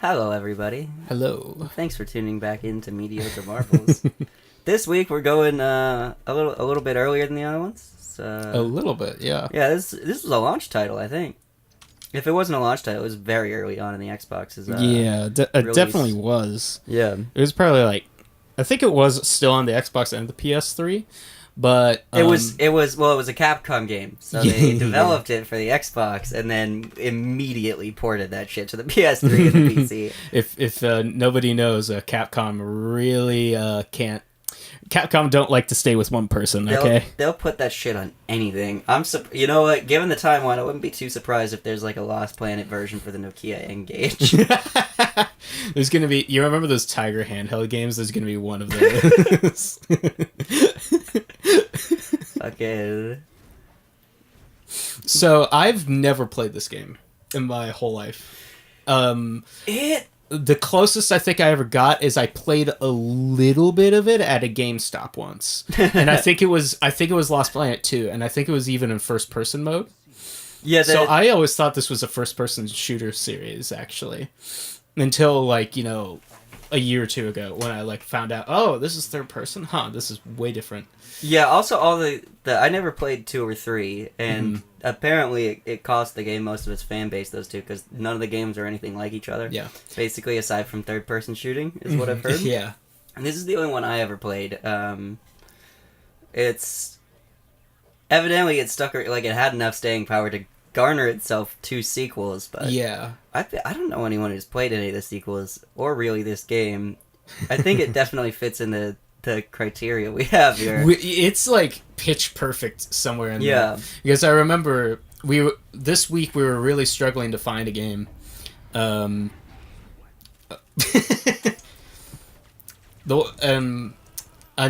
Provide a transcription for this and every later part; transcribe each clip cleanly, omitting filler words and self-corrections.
Hello, everybody. Hello. Thanks for tuning back into Mediocre Marvels. This week we're going a little bit earlier than the other ones. A little bit, yeah. Yeah, this was a launch title, I think. If it wasn't a launch title, it was very early on in the Xbox's it definitely was. Yeah. It was probably like, I think it was still on the Xbox and the PS3, but It was a Capcom game, so they developed it for the Xbox and then immediately ported that shit to the PS3 and the PC. If nobody knows, Capcom really can't. Capcom don't like to stay with one person. They'll put that shit on anything. You know what? Given the timeline, I wouldn't be too surprised if there's like a Lost Planet version for the Nokia N-Gage. There's gonna be. You remember those Tiger handheld games? There's gonna be one of those. Okay. So I've never played this game in my whole life. The closest I think I ever got is I played a little bit of it at a GameStop once, and I think it was Lost Planet 2, and I think it was even in first person mode. Yeah. So I always thought this was a first person shooter series, actually, until a year or two ago when I found out, oh, this is third person. This is way different. Yeah. Also, all the I never played 2 or 3, and apparently it cost the game most of its fan base. Those two, because none of the games are anything like each other. Yeah. Basically, aside from third person shooting, is what I've heard. Yeah. And this is the only one I ever played. It's evidently it stuck, it had enough staying power to garner itself 2 sequels, but Yeah. I don't know anyone who's played any of the sequels or really this game. I think it definitely fits in the criteria we have here. It's like pitch perfect somewhere in there. Because I remember this week we were really struggling to find a game. I'm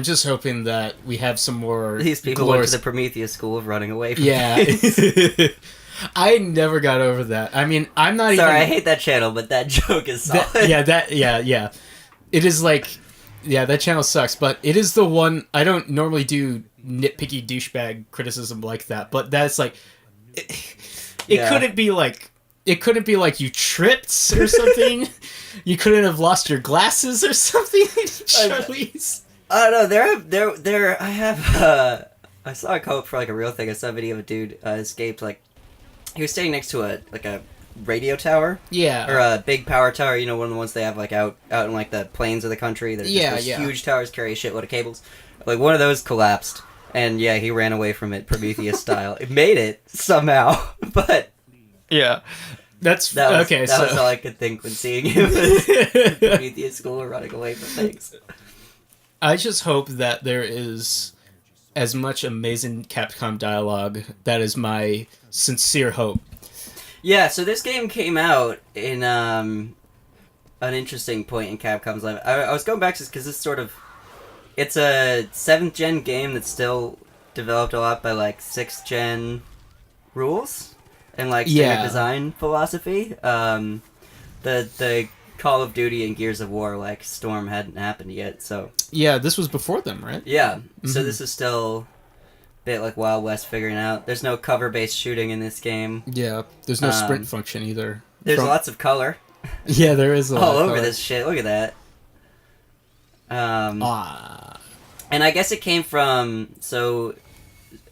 just hoping that we have some more. These people went to the Prometheus school of running away from things. I never got over that. I mean, I'm not Sorry, I hate that channel, but that joke is solid. Yeah. It is that channel sucks, but it is the one. I don't normally do nitpicky douchebag criticism like that, but that's it couldn't be like you tripped or something. You couldn't have lost your glasses or something, Charlize. I don't know. There. I have. I saw a quote for a real thing. I saw a video of a dude escaped. He was standing next to a radio tower. Yeah. Or a big power tower. You know, one of the ones they have out in the plains of the country. There's just those huge towers carry a shitload of cables. One of those collapsed, and he ran away from it, Prometheus style. It made it somehow, but yeah. That was all I could think when seeing him in Prometheus school running away from things. I just hope that there is as much amazing Capcom dialogue. That is my sincere hope. Yeah, so this game came out in an interesting point in Capcom's life. I was going back to this because it's a 7th gen game that's still developed a lot by 6th gen rules and standard design philosophy. The Call of Duty and Gears of War Storm hadn't happened yet, so yeah, this was before them, right? Yeah, so this is still a bit Wild West figuring out. There's no cover based shooting in this game. Yeah, there's no sprint function either. There's lots of color. Yeah, there is all over this shit. Look at that. And I guess it came from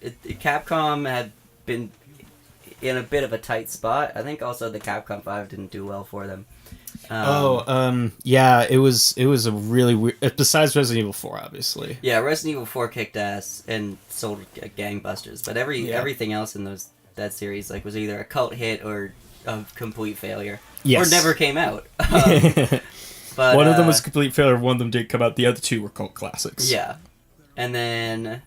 Capcom had been in a bit of a tight spot. I think also the Capcom 5 didn't do well for them. Yeah, it was a really weird. Besides Resident Evil 4, obviously. Yeah, Resident Evil 4 kicked ass and sold gangbusters, but everything else in that series was either a cult hit or a complete failure, or never came out. But one of them was a complete failure. One of them did come out. The other 2 were cult classics. Yeah, and then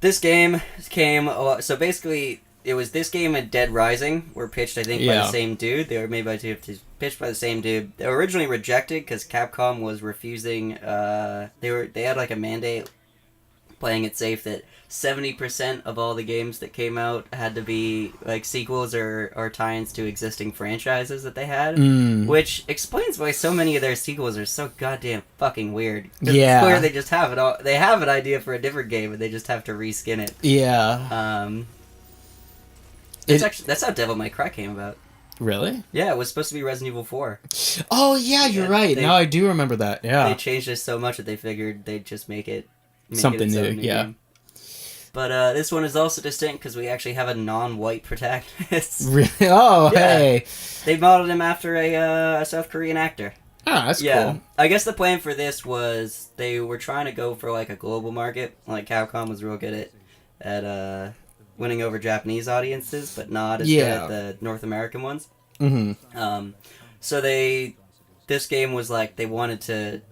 this game came. So basically, it was this game and Dead Rising were pitched, I think, by the same dude. They were made by pitched by the same dude. They were originally rejected because Capcom was refusing. They had a mandate, playing it safe, that 70% of all the games that came out had to be sequels or tie-ins to existing franchises that they had, which explains why so many of their sequels are so goddamn fucking weird. Yeah, it's clear they just have it all. They have an idea for a different game and they just have to reskin it. Yeah. That's how Devil May Cry came about. Really? Yeah, it was supposed to be Resident Evil 4. Oh yeah, you're right. Now I do remember that. Yeah. They changed it so much that they figured they'd just make it something its new. own Yeah. game. But this one is also distinct because we actually have a non-white protagonist. Really? Oh, yeah. Hey. They modeled him after a South Korean actor. Oh, that's cool. I guess the plan for this was they were trying to go for like a global market. Like Capcom was real good at winning over Japanese audiences, but not as good at the North American ones. Mm-hmm. So this game was like they wanted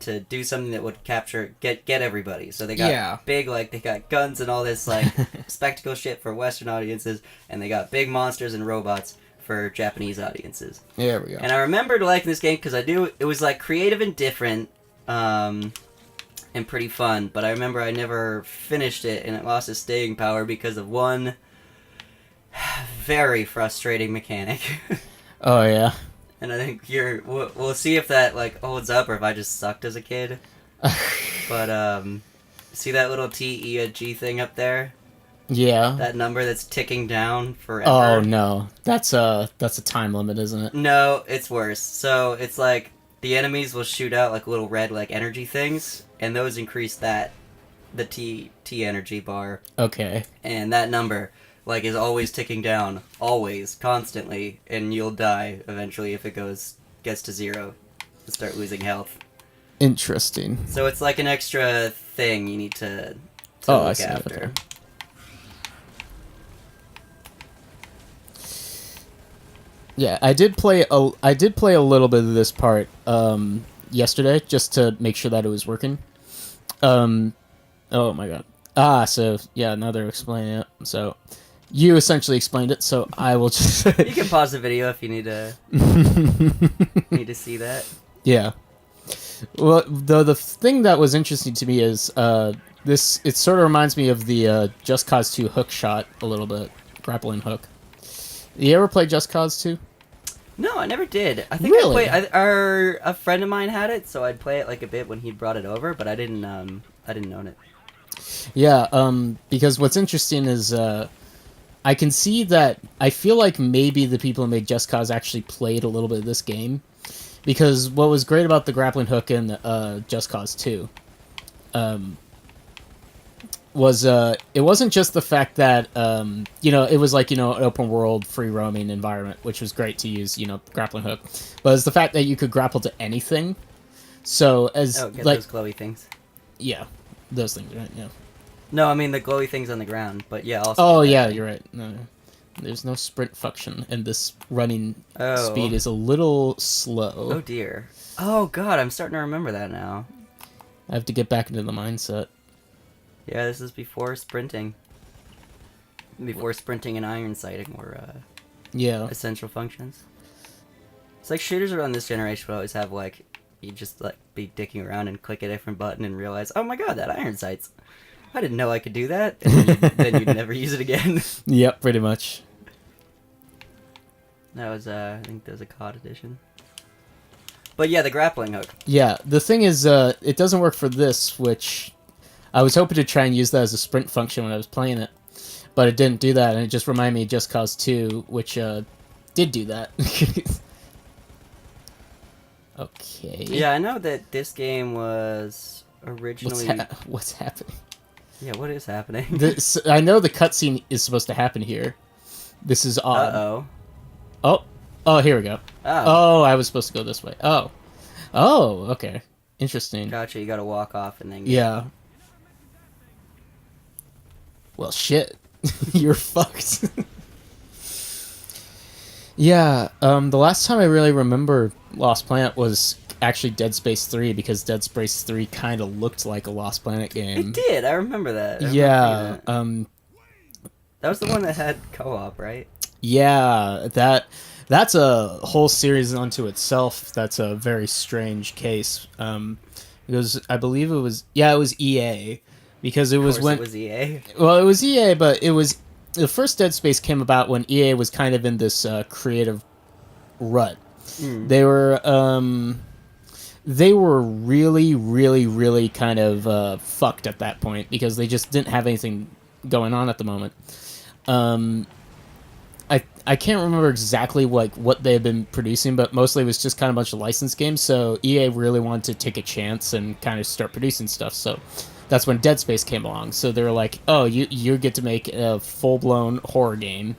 to do something that would get everybody. So they got big, like they got guns and all this like spectacle shit for Western audiences, and they got big monsters and robots for Japanese audiences. There we go. And I remembered liking this game because it was like creative and different, and pretty fun. But I remember I never finished it, and it lost its staying power because of one very frustrating mechanic. Oh yeah. And I think we'll see if that like holds up or if I just sucked as a kid. But see that little TEG thing up there? Yeah. That number that's ticking down forever. Oh no, that's a time limit, isn't it? No, it's worse. So it's like the enemies will shoot out like little red like energy things, and those increase the T energy bar. Okay. And that number like is always ticking down, always, constantly, and you'll die eventually if it gets to 0 and start losing health. Interesting. So it's like an extra thing you need to look after. Okay. Yeah, I did play a little bit of this part yesterday just to make sure that it was working. Oh my god. So yeah, now they're explaining it. So you essentially explained it, so I will just You can pause the video if you need to see that. Yeah. Well, the thing that was interesting to me is it sort of reminds me of the Just Cause 2 hook shot a little bit, grappling hook. You ever play Just Cause 2? No, I never did. I think really? a friend of mine had it, so I'd play it like a bit when he brought it over, but I didn't own it. Yeah, because what's interesting is I can see that I feel like maybe the people who made Just Cause actually played a little bit of this game, because what was great about the grappling hook in Just Cause 2 was it wasn't just the fact that it was like an open world free roaming environment, which was great to use grappling hook, but it's the fact that you could grapple to anything. So get those glowy things. Yeah, those things, right? Yeah. No, I mean the glowy things on the ground, but yeah. Also oh yeah, you're right. No, there's no sprint function, and this running speed is a little slow. Oh dear. Oh god, I'm starting to remember that now. I have to get back into the mindset. Yeah, this is before sprinting. Before sprinting and iron sighting were essential functions. It's like shooters around this generation will always have like you just like be dicking around and click a different button and realize, oh my god, that iron sight's. I didn't know I could do that. And then you'd never use it again. Yep, pretty much. That was I think that was a COD edition. But yeah, the grappling hook. Yeah, the thing is, it doesn't work for this, which I was hoping to try and use that as a sprint function when I was playing it, but it didn't do that, and it just reminded me of Just Cause 2, which did do that. Okay. Yeah, I know that this game was originally... What's happening? Yeah, what is happening? I know the cutscene is supposed to happen here. This is odd. Uh-oh. Oh, here we go. Oh, I was supposed to go this way. Oh, okay. Interesting. Gotcha, you gotta walk off and then... Yeah. Well, shit. You're fucked. Yeah, the last time I really remember Lost Planet was actually Dead Space 3, because Dead Space 3 kind of looked like a Lost Planet game. It did, I remember that. Yeah. That was the one that had co-op, right? Yeah, that's a whole series unto itself. That's a very strange case. I believe it was EA, because it was when it was EA. Well, it was EA, but it was the first Dead Space came about when EA was kind of in this creative rut. They were really, really, really kind of fucked at that point, because they just didn't have anything going on at the moment. I I can't remember exactly like what they had been producing, but mostly it was just kind of a bunch of licensed games. So EA really wanted to take a chance and kind of start producing stuff. So that's when Dead Space came along. So they were like, "Oh, you get to make a full blown horror game."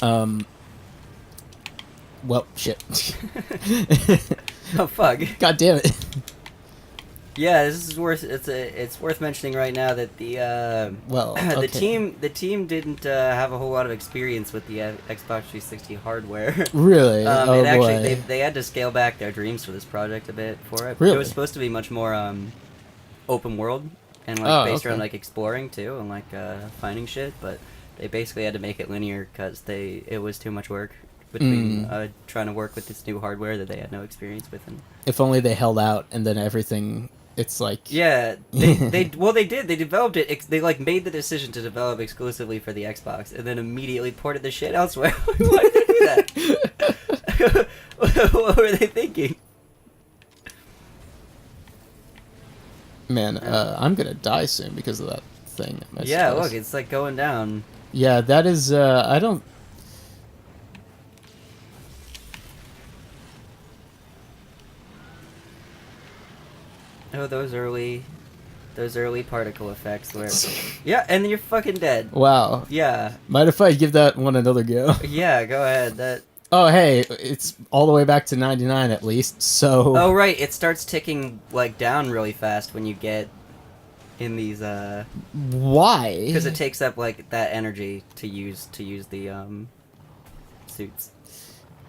Well, shit. Oh fuck. God damn it. Yeah, this is worth. It's worth mentioning right now that the the team didn't have a whole lot of experience with the Xbox 360 hardware. Really? They had to scale back their dreams for this project a bit for it. Really? It was supposed to be much more open world and like based around like exploring too and like finding shit, but they basically had to make it linear because it was too much work between trying to work with this new hardware that they had no experience with. And if only they held out and then everything. It's like they did. They developed it. They like made the decision to develop exclusively for the Xbox, and then immediately ported the shit elsewhere. Why did they do that? What were they thinking? Man, I'm gonna die soon because of that thing. Yeah, look, it's like going down. Yeah, that is. I don't. Oh, those early particle effects where... Yeah, and then you're fucking dead. Wow. Yeah. Mind if I give that one another go? Yeah, go ahead. Oh, hey, it's all the way back to 99 at least, so... Oh, right, it starts ticking, like, down really fast when you get in these, Why? Because it takes up, like, that energy to use the, suits.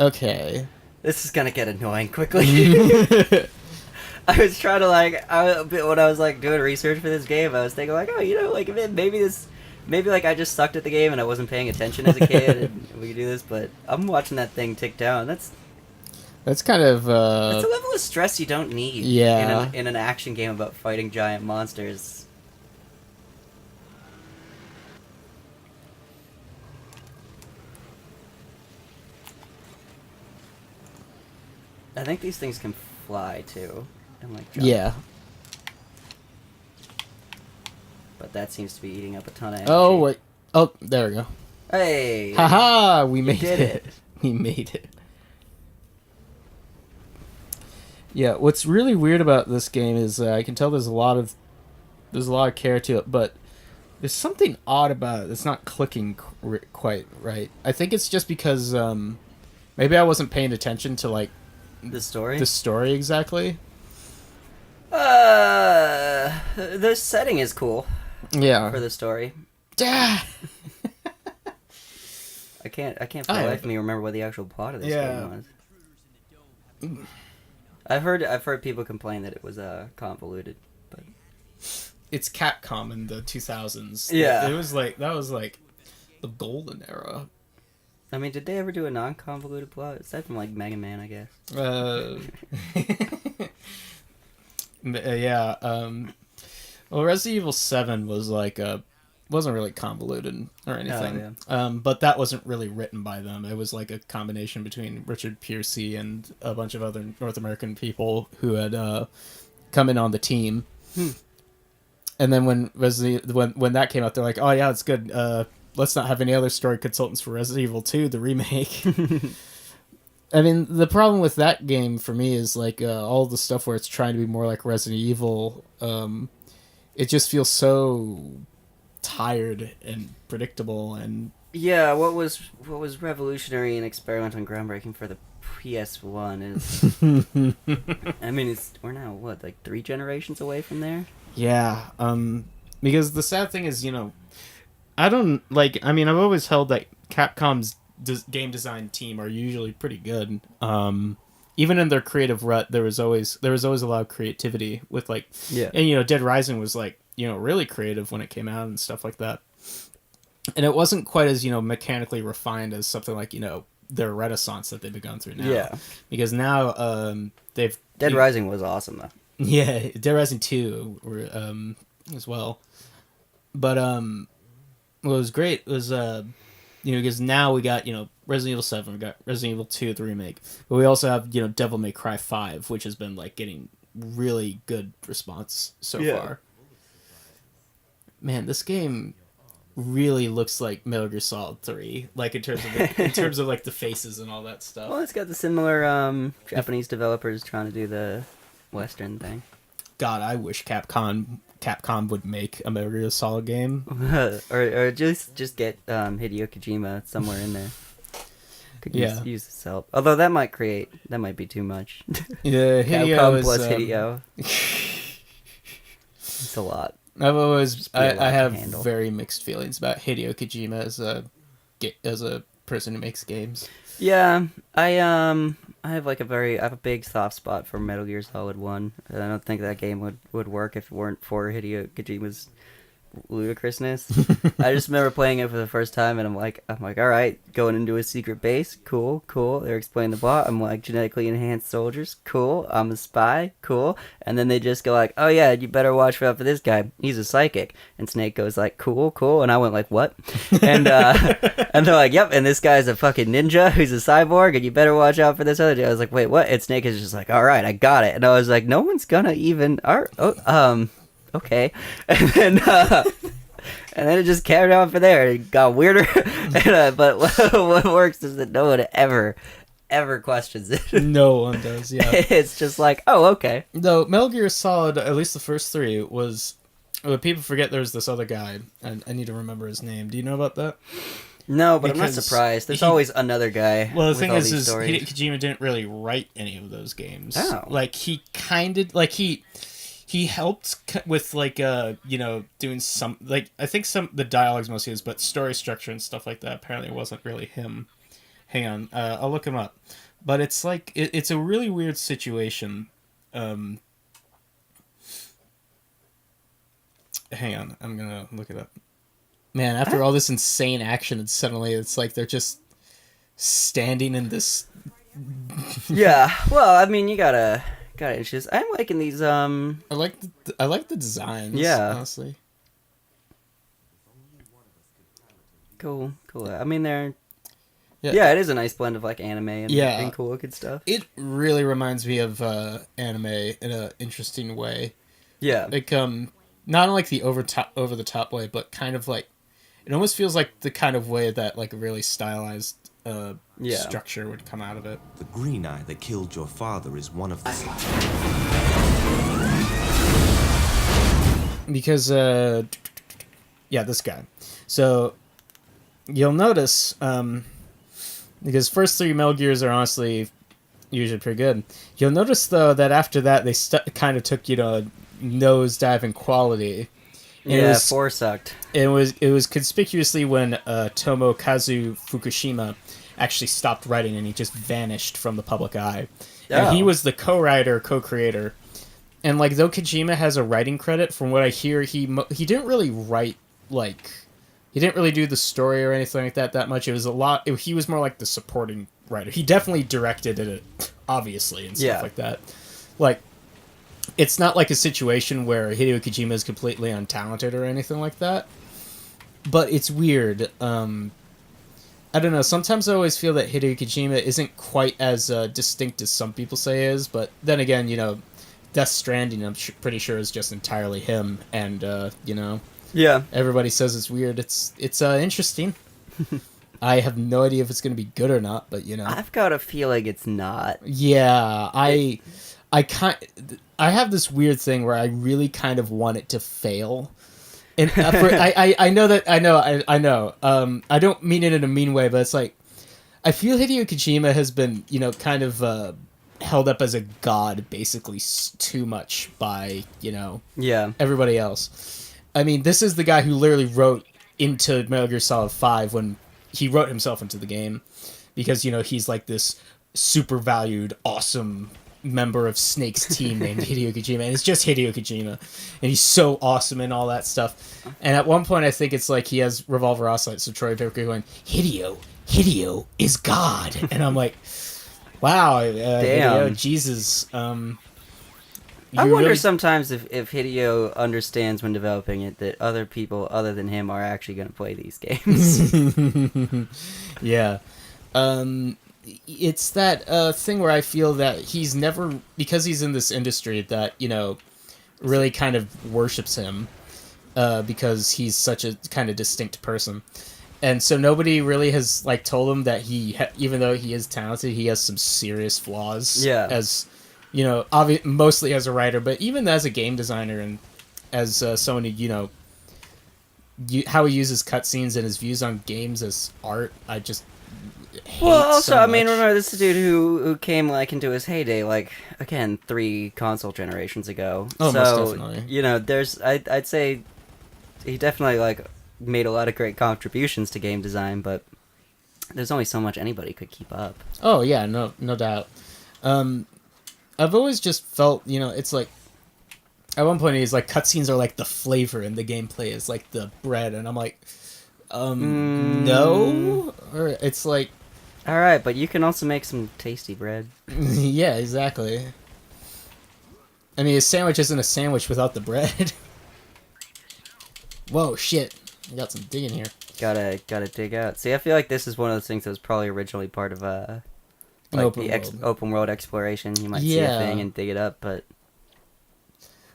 Okay. This is gonna get annoying quickly. I was trying to when I was like doing research for this game, I was thinking like, oh, you know, like maybe like I just sucked at the game and I wasn't paying attention as a kid, and we could do this. But I'm watching that thing tick down. That's kind of that's a level of stress you don't need. Yeah. In an action game about fighting giant monsters. I think these things can fly too. And like jump. Yeah. But that seems to be eating up a ton of energy. Oh, wait. Oh, there we go. Hey! Haha! We made it. We made it. Yeah, what's really weird about this game is I can tell there's a lot of care to it, but there's something odd about it that's not clicking quite right. I think it's just because maybe I wasn't paying attention to like the story exactly. The setting is cool. Yeah. For the story. Yeah. I can't for the life of me remember what the actual plot of this game was. I've heard people complain that it was convoluted, but it's Capcom in the 2000s. Yeah. It was like that was like the golden era. I mean, did they ever do a non-convoluted plot aside from like Mega Man, I guess? Yeah. Well, Resident Evil 7 was like wasn't really convoluted or anything. Oh, yeah. But that wasn't really written by them. It was like a combination between Richard Piercy and a bunch of other North American people who had come in on the team. And then when that came out, they're like, "Oh yeah, it's good. Let's not have any other story consultants for Resident Evil 2, the remake." I mean, the problem with that game for me is like all the stuff where it's trying to be more like Resident Evil. It just feels so tired and predictable and yeah. What was revolutionary and experimental and groundbreaking for the PS1 is, I mean, we're now what, like 3 generations away from there. Yeah. Because the sad thing is, you know, I've always held that Capcom's game design team are usually pretty good. Even in their creative rut, there was always a lot of creativity with like, and you know, Dead Rising was like, you know, really creative when it came out and stuff like that. And it wasn't quite as, you know, mechanically refined as something like, you know, their renaissance that they've gone through now. Yeah. Because now they've Dead Rising was awesome though. Yeah, Dead Rising 2 as well. But what was great was you know, because now we got, you know, Resident Evil 7, we got Resident Evil 2, the remake. But we also have, you know, Devil May Cry 5, which has been like getting really good response so far. Man, this game really looks like Metal Gear Solid 3, like in terms of like the faces and all that stuff. Well, it's got the similar Japanese developers trying to do the Western thing. God, I wish Capcom would make a Metal Gear Solid game. or just get Hideo Kojima somewhere in there. Could use his help. Although that might be too much. Yeah, Capcom plus Hideo. It's a lot. I have very mixed feelings about Hideo Kojima as a person who makes games. Yeah, I have a big soft spot for Metal Gear Solid 1. I don't think that game would work if it weren't for Hideo Kojima's ludicrousness. I just remember playing it for the first time, and I'm like, all right, going into a secret base, cool. They're explaining the plot. I'm like, genetically enhanced soldiers, cool. I'm a spy, cool. And then they just go like, oh yeah, you better watch out for this guy. He's a psychic. And Snake goes like, cool. And I went like, what? And and they're like, yep. And this guy's a fucking ninja who's a cyborg, and you better watch out for this other dude. I was like, wait, what? And Snake is just like, all right, I got it. And I was like, no one's gonna even. Okay. And then it just carried on from there. It got weirder. But what works is that no one ever questions it. No one does, yeah. It's just like, oh, okay. Though Metal Gear Solid, at least the first 3, was... Well, people forget there's this other guy. I need to remember his name. Do you know about that? No, but I'm not surprised. There's always another guy. Well, the thing is Hideo Kojima didn't really write any of those games. Oh. Like, he kind of... Like, he helped with like doing some, like, I think the dialogue's mostly his, but story structure and stuff like that apparently wasn't really him. Hang on, I'll look him up. But it's like it's a really weird situation. Hang on, I'm gonna look it up. Man, after all this insane action, and suddenly it's like they're just standing in this. Yeah, well, I mean, you gotta issues. I'm liking these. I like the designs. Yeah, honestly. Cool. I mean, they're. Yeah, it is a nice blend of like anime and cool looking stuff. It really reminds me of anime in an interesting way. Yeah, like not like the over the top way, but kind of like it almost feels like the kind of way that like a really stylized structure would come out of it. The green eye that killed your father is one of the... Because, this guy. So, you'll notice, because first 3 Metal Gears are honestly usually pretty good. You'll notice, though, that after that, they kind of took, nosedive in quality. And 4 sucked. It was conspicuously when Tomokazu Fukushima actually stopped writing and he just vanished from the public eye. Oh. And he was the co-creator. And like, though Kojima has a writing credit, from what I hear, he didn't really write, like, he didn't really do the story or anything like that much. It was he was more like the supporting writer. He definitely directed it, obviously, and stuff like that. Like, it's not like a situation where Hideo Kojima is completely untalented or anything like that. But it's weird. I don't know. Sometimes I always feel that Hideo Kojima isn't quite as distinct as some people say is. But then again, Death Stranding, I'm pretty sure, is just entirely him. And, yeah, everybody says it's weird. It's interesting. I have no idea if it's going to be good or not, but, I've got a feeling it's not. Yeah, I have this weird thing where I really kind of want it to fail. And I know. I don't mean it in a mean way, but it's like, I feel Hideo Kojima has been, kind of held up as a god, basically, too much by, everybody else. I mean, this is the guy who literally wrote into Metal Gear Solid 5 when he wrote himself into the game, because, he's like this super valued, awesome member of Snake's team named Hideo Kojima, and it's just Hideo Kojima, and he's so awesome and all that stuff. And at one point, I think it's like he has Revolver Ocelot, so Troy Baker going, Hideo is God, and I'm like, wow, damn, Hideo, Jesus. I wonder sometimes if Hideo understands when developing it that other people other than him are actually going to play these games. Yeah. It's that thing where I feel that he's never, because he's in this industry that, really kind of worships him. because he's such a kind of distinct person. And so nobody really has like told him that even though he is talented, he has some serious flaws. Yeah. As you know, mostly as a writer, but even as a game designer and as someone who how he uses cutscenes and his views on games as art, I just hate also, so I mean, much. remember, this is a dude who came like into his heyday, like again 3 console generations ago. Oh, so, most definitely. You know, I'd say he definitely like made a lot of great contributions to game design, but there's only so much anybody could keep up. Oh yeah, no doubt. I've always just felt, it's like at one point he's like cutscenes are like the flavor and the gameplay is like the bread, and I'm like, no, or it's like, all right, but you can also make some tasty bread. yeah, exactly. I mean, a sandwich isn't a sandwich without the bread. Whoa, shit! I got some digging here. Gotta dig out. See, I feel like this is one of those things that was probably originally part of like open world exploration. You might see a thing and dig it up, but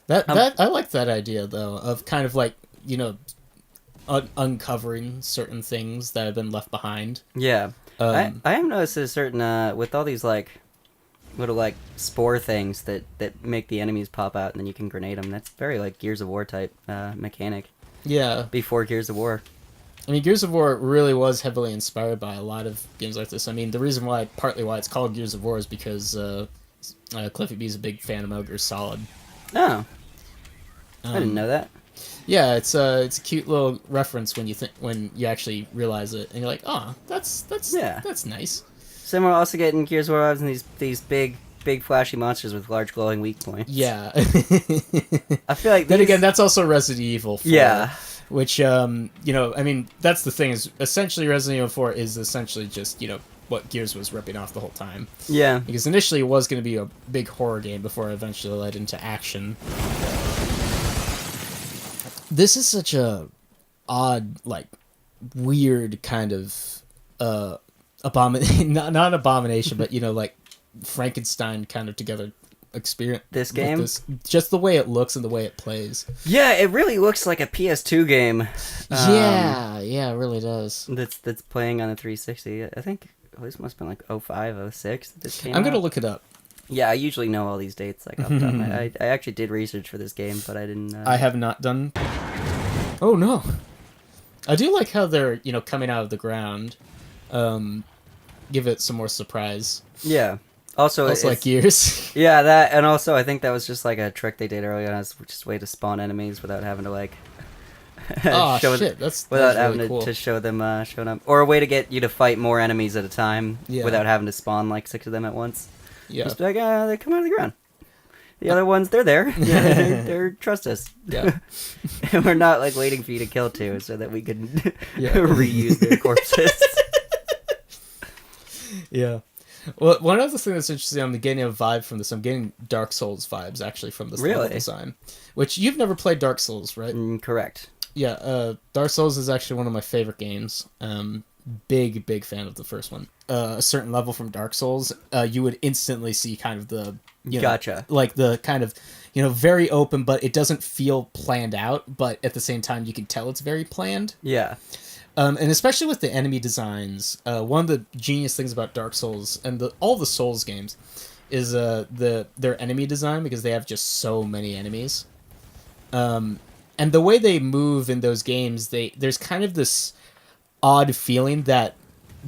that I like that idea though, of kind of like uncovering certain things that have been left behind. Yeah, I have noticed a certain with all these like little like spore things that make the enemies pop out and then you can grenade them. That's very like Gears of War type mechanic. Yeah. Before Gears of War. I mean, Gears of War really was heavily inspired by a lot of games like this. I mean, the reason partly why it's called Gears of War is because Cliffy B's a big fan of Metal Gear Solid. Oh, I didn't know that. Yeah, it's a cute little reference when you actually realize it, and you're like, oh, that's nice. Similar, also getting Gears of War and these big flashy monsters with large glowing weak points. Yeah. I feel like then again, that's also Resident Evil 4. Yeah. Which, I mean, that's the thing, is essentially Resident Evil 4 is essentially just, what Gears was ripping off the whole time. Yeah. Because initially it was going to be a big horror game before it eventually led into action. This is such a odd, like, weird kind of, not abomination, but, like, Frankenstein kind of together experience. This game? Just the way it looks and the way it plays. Yeah, it really looks like a PS2 game. Yeah, it really does. That's playing on a 360. I think this must have been like 05, 06 that this came I'm going to out. look it up. Yeah, I usually know all these dates. Like off the top of my head. I actually did research for this game, but I didn't... I have not done... Oh, no. I do like how they're, coming out of the ground. Give it some more surprise. Yeah. Also like Gears. Yeah, that, and also I think that was just like a trick they did early on. It's just a way to spawn enemies without having to like... That's having really cool. to show them showing up, or a way to get you to fight more enemies at a time without having to spawn like 6 of them at once. Yeah, just be like, they come out of the ground. The other ones, they're there. They're trust us. Yeah, and we're not like waiting for you to kill 2 so that we can reuse their corpses. Yeah. Well, one other thing that's interesting, I'm getting a vibe from this. I'm getting Dark Souls vibes actually from this level design, which you've never played Dark Souls, right? Correct. Yeah, Dark Souls is actually one of my favorite games. Big fan of the first one. A certain level from Dark Souls, you would instantly see kind of the gotcha, like the kind of very open, but it doesn't feel planned out. But at the same time, you can tell it's very planned. Yeah. And especially with the enemy designs, one of the genius things about Dark Souls and all the Souls games is their enemy design, because they have just so many enemies. And the way they move in those games, there's kind of this odd feeling that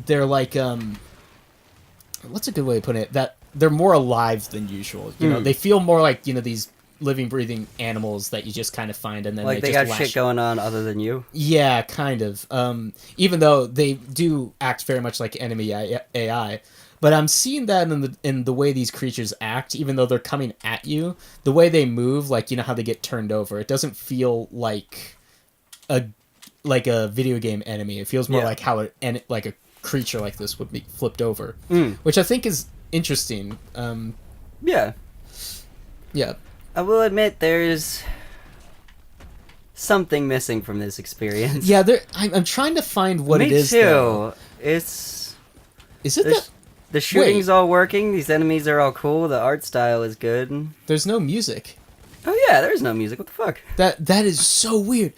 they're like, what's a good way to put it? That they're more alive than usual. They feel more like, these living, breathing animals that you just kind of find, and then like they just got shit going on other than you. Yeah, kind of. Even though they do act very much like enemy AI, but I'm seeing that in the way these creatures act. Even though they're coming at you, the way they move, like how they get turned over, it doesn't feel like a video game enemy. It feels more like how like a creature like this would be flipped over, which I think is interesting. Yeah. I will admit there's something missing from this experience. Yeah, I'm trying to find what it is. Me too. Though. Is it that... The shooting's all working, these enemies are all cool, the art style is good. There's no music. Oh yeah, there's no music. What the fuck? That is so weird.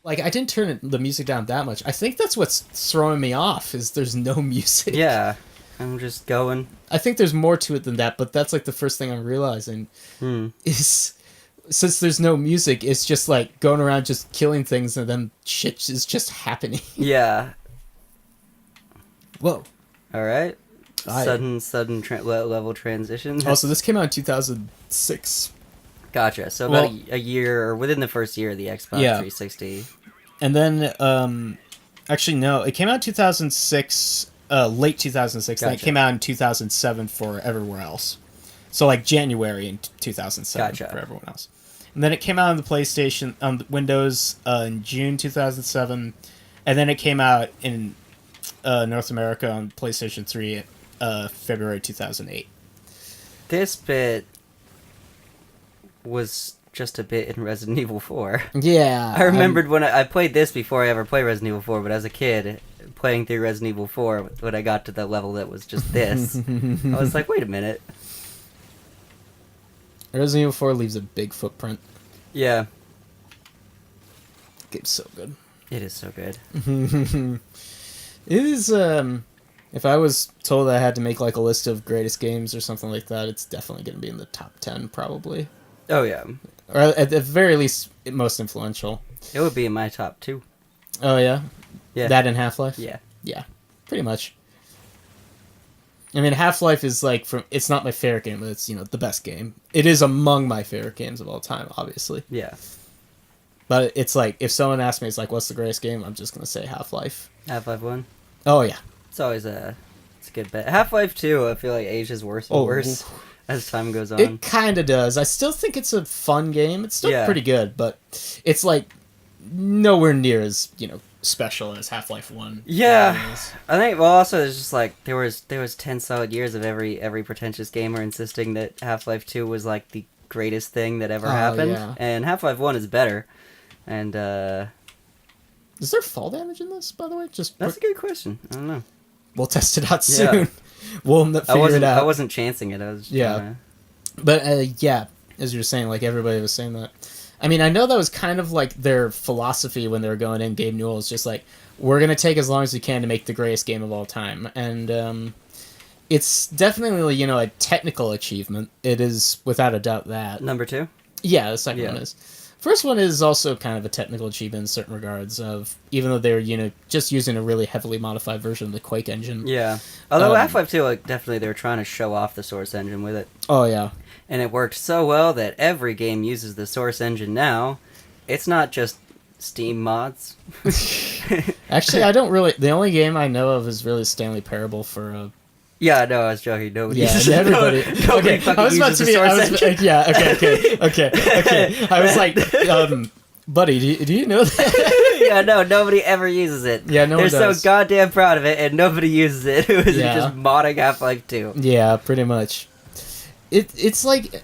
Like, I didn't turn the music down that much. I think that's what's throwing me off, is there's no music. Yeah, I'm just going. I think there's more to it than that, but that's, like, the first thing I'm realizing is, since there's no music, it's just, like, going around just killing things and then shit is just happening. Yeah. Whoa. Alright. Sudden level transition. Also, this came out in 2006. Gotcha. So about a year, or within the first year of the Xbox 360. And then, actually, no, it came out in 2006, late 2006, Gotcha. and it came out in 2007 for everywhere else. So, like, January in 2007 for everyone else. And then it came out on the PlayStation, on Windows, in June 2007, and then it came out in North America on PlayStation 3 February 2008. This bit was just a bit in Resident Evil 4. Yeah. I remembered when I played this before I ever played Resident Evil 4, but as a kid, playing through Resident Evil 4, when I got to the level that was just this, I was like, wait a minute. Resident Evil 4 leaves a big footprint. Yeah. Game's so good. It is so good. It is, if I was told I had to make, like, a list of greatest games or something like that, it's definitely going to be in the top 10, probably. Oh, yeah. Or at the very least, most influential. It would be in my top 2. Oh, yeah? Yeah. That and Half-Life? Yeah. Yeah, pretty much. I mean, Half-Life is, like, it's not my favorite game, but it's, the best game. It is among my favorite games of all time, obviously. Yeah. But it's like, if someone asks me, it's like, what's the greatest game? I'm just going to say Half-Life. Half-Life 1? Oh, yeah. It's always it's a good bet. Half-Life 2, I feel like ages worse and worse as time goes on. It kind of does. I still think it's a fun game. It's still pretty good, but it's, like, nowhere near as, special as Half-Life 1. Yeah. I think, well, also, there's just, like, there was 10 solid years of every pretentious gamer insisting that Half-Life 2 was, like, the greatest thing that ever happened. Yeah. And Half-Life 1 is better. And, Is there fall damage in this, by the way? That's a good question. I don't know. We'll test it out soon. We'll figure it out. I wasn't chancing it. I was just But, as you were saying, like, everybody was saying that. I mean, I know that was kind of, like, their philosophy when they were going in. Gabe Newell is just like, we're going to take as long as we can to make the greatest game of all time. And it's definitely, a technical achievement. It is, without a doubt, that. Number 2? Yeah, the second one is. First one is also kind of a technical achievement in certain regards, of even though they're, just using a really heavily modified version of the Quake engine. Yeah. Although Half-Life 2, like, definitely they were trying to show off the Source engine with it. Oh, yeah. And it worked so well that every game uses the Source engine now. It's not just Steam mods. Actually, I don't really... The only game I know of is really Stanley Parable for... Yeah, no, I was joking. Nobody uses everybody. Nobody fucking uses the Source engine. Okay. I was like, buddy, do you know that? Yeah, no, nobody ever uses it. Yeah, no one does. They're so goddamn proud of it, and nobody uses it. It was just modding Half-Life 2. Yeah, pretty much. It's like...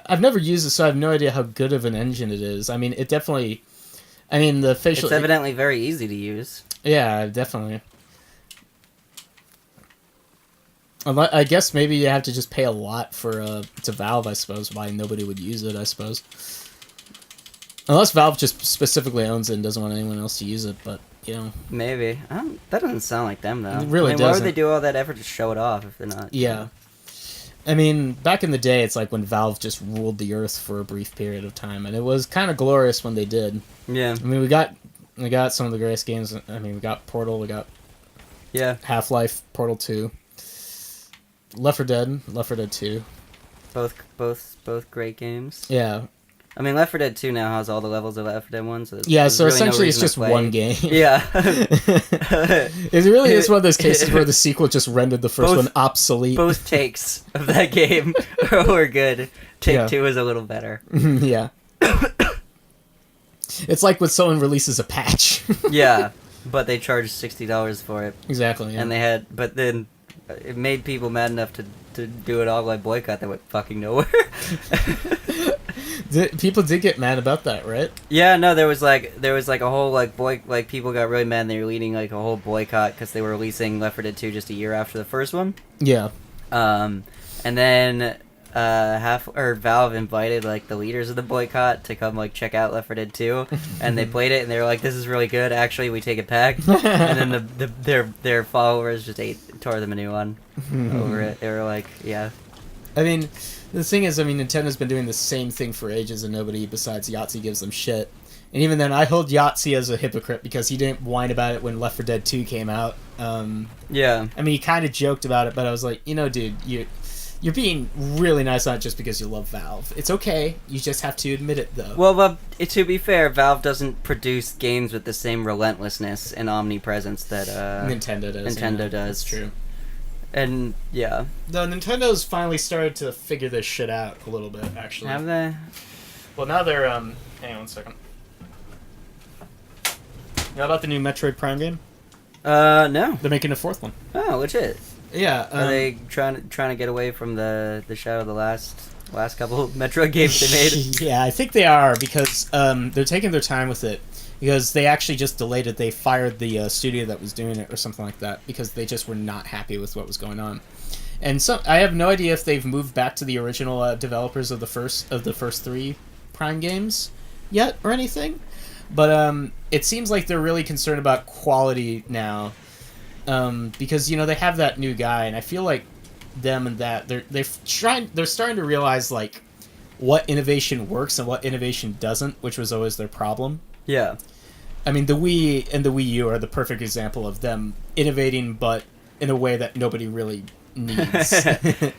I've never used it, so I have no idea how good of an engine it is. I mean, it definitely... I mean, the facial... It's evidently very easy to use. Yeah, definitely. I guess maybe you have to just pay a lot for to Valve, I suppose, why nobody would use it, I suppose. Unless Valve just specifically owns it and doesn't want anyone else to use it, but, Maybe. That doesn't sound like them, though. It really doesn't. Why would they do all that effort to show it off if they're not? Yeah. I mean, back in the day, it's like when Valve just ruled the earth for a brief period of time, and it was kind of glorious when they did. Yeah. I mean, we got some of the greatest games. I mean, we got Portal, we got Half-Life, Portal 2. Left 4 Dead 2. Both great games. Yeah. I mean, Left 4 Dead 2 now has all the levels of Left 4 Dead 1, so so really essentially no it's just one game. Yeah. It really is one of those cases where the sequel just rendered the first one obsolete. Both takes of that game were good. Take 2 is a little better. Yeah. It's like when someone releases a patch. Yeah, but they charged $60 for it. Exactly, yeah. And but then it made people mad enough to do it all like boycott that went fucking nowhere. People did get mad about that, right? Yeah, no, there was like a whole people got really mad and they were leading like a whole boycott because they were releasing Left 4 Dead 2 just a year after the first one. Yeah. And then Valve invited like the leaders of the boycott to come like check out Left 4 Dead 2, and they played it and they were like, "This is really good. Actually, we take it back." And then their followers just tore them a new one over it. They were like, "Yeah." I mean, the thing is, Nintendo's been doing the same thing for ages, and nobody besides Yahtzee gives them shit. And even then, I hold Yahtzee as a hypocrite because he didn't whine about it when Left 4 Dead 2 came out. Yeah. I mean, he kind of joked about it, but I was like, dude, you're being really nice on it just because you love Valve. It's okay. You just have to admit it, though. Well, to be fair, Valve doesn't produce games with the same relentlessness and omnipresence that Nintendo does. Nintendo does. That's true. And, yeah. No, Nintendo's finally started to figure this shit out a little bit, actually. Have they? Well, now they're, hang on 1 second. You know about the new Metroid Prime game? No. They're making a 4th one. Oh, legit. Yeah. Are they trying to get away from the shadow of the last couple of Metroid games they made? Yeah, I think they are, because they're taking their time with it. Because they actually just delayed it. They fired the studio that was doing it or something like that because they just were not happy with what was going on. And so I have no idea if they've moved back to the original developers of the first 3 Prime games yet or anything. But it seems like they're really concerned about quality now. Because they have that new guy, and I feel like them and that they're starting to realize like what innovation works and what innovation doesn't, which was always their problem. Yeah. I mean, the Wii and the Wii U are the perfect example of them innovating, but in a way that nobody really needs.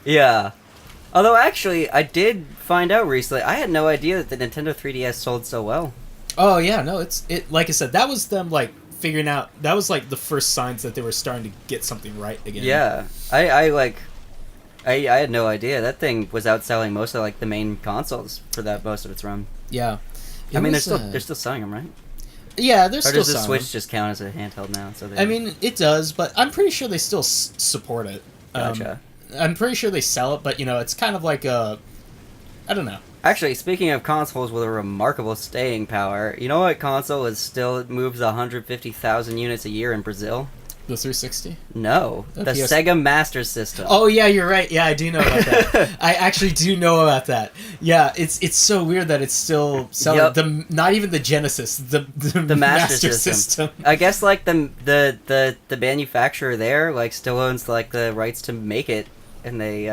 Yeah. Although, actually, I did find out recently, I had no idea that the Nintendo 3DS sold so well. Oh, yeah, no, it. Like I said, that was them, like, figuring out... That was, like, the first signs that they were starting to get something right again. Yeah. I had no idea. That thing was outselling most of, like, the main consoles for that most of its run. Yeah. They're still selling them, right? Yeah, they're still selling them. Or does the Switch just count as a handheld now? So I mean, it does, but I'm pretty sure they still support it. Gotcha. I'm pretty sure they sell it, but, it's kind of like a... I don't know. Actually, speaking of consoles with a remarkable staying power, you know what console still moves 150,000 units a year in Brazil? The 360? No, the PS... Sega Master System. Oh yeah, you're right. Yeah, I do know about that. I actually do know about that. Yeah, it's so weird that it's still selling. Yep. Not even the Genesis, the Master System. I guess like the manufacturer there like still owns like the rights to make it, and they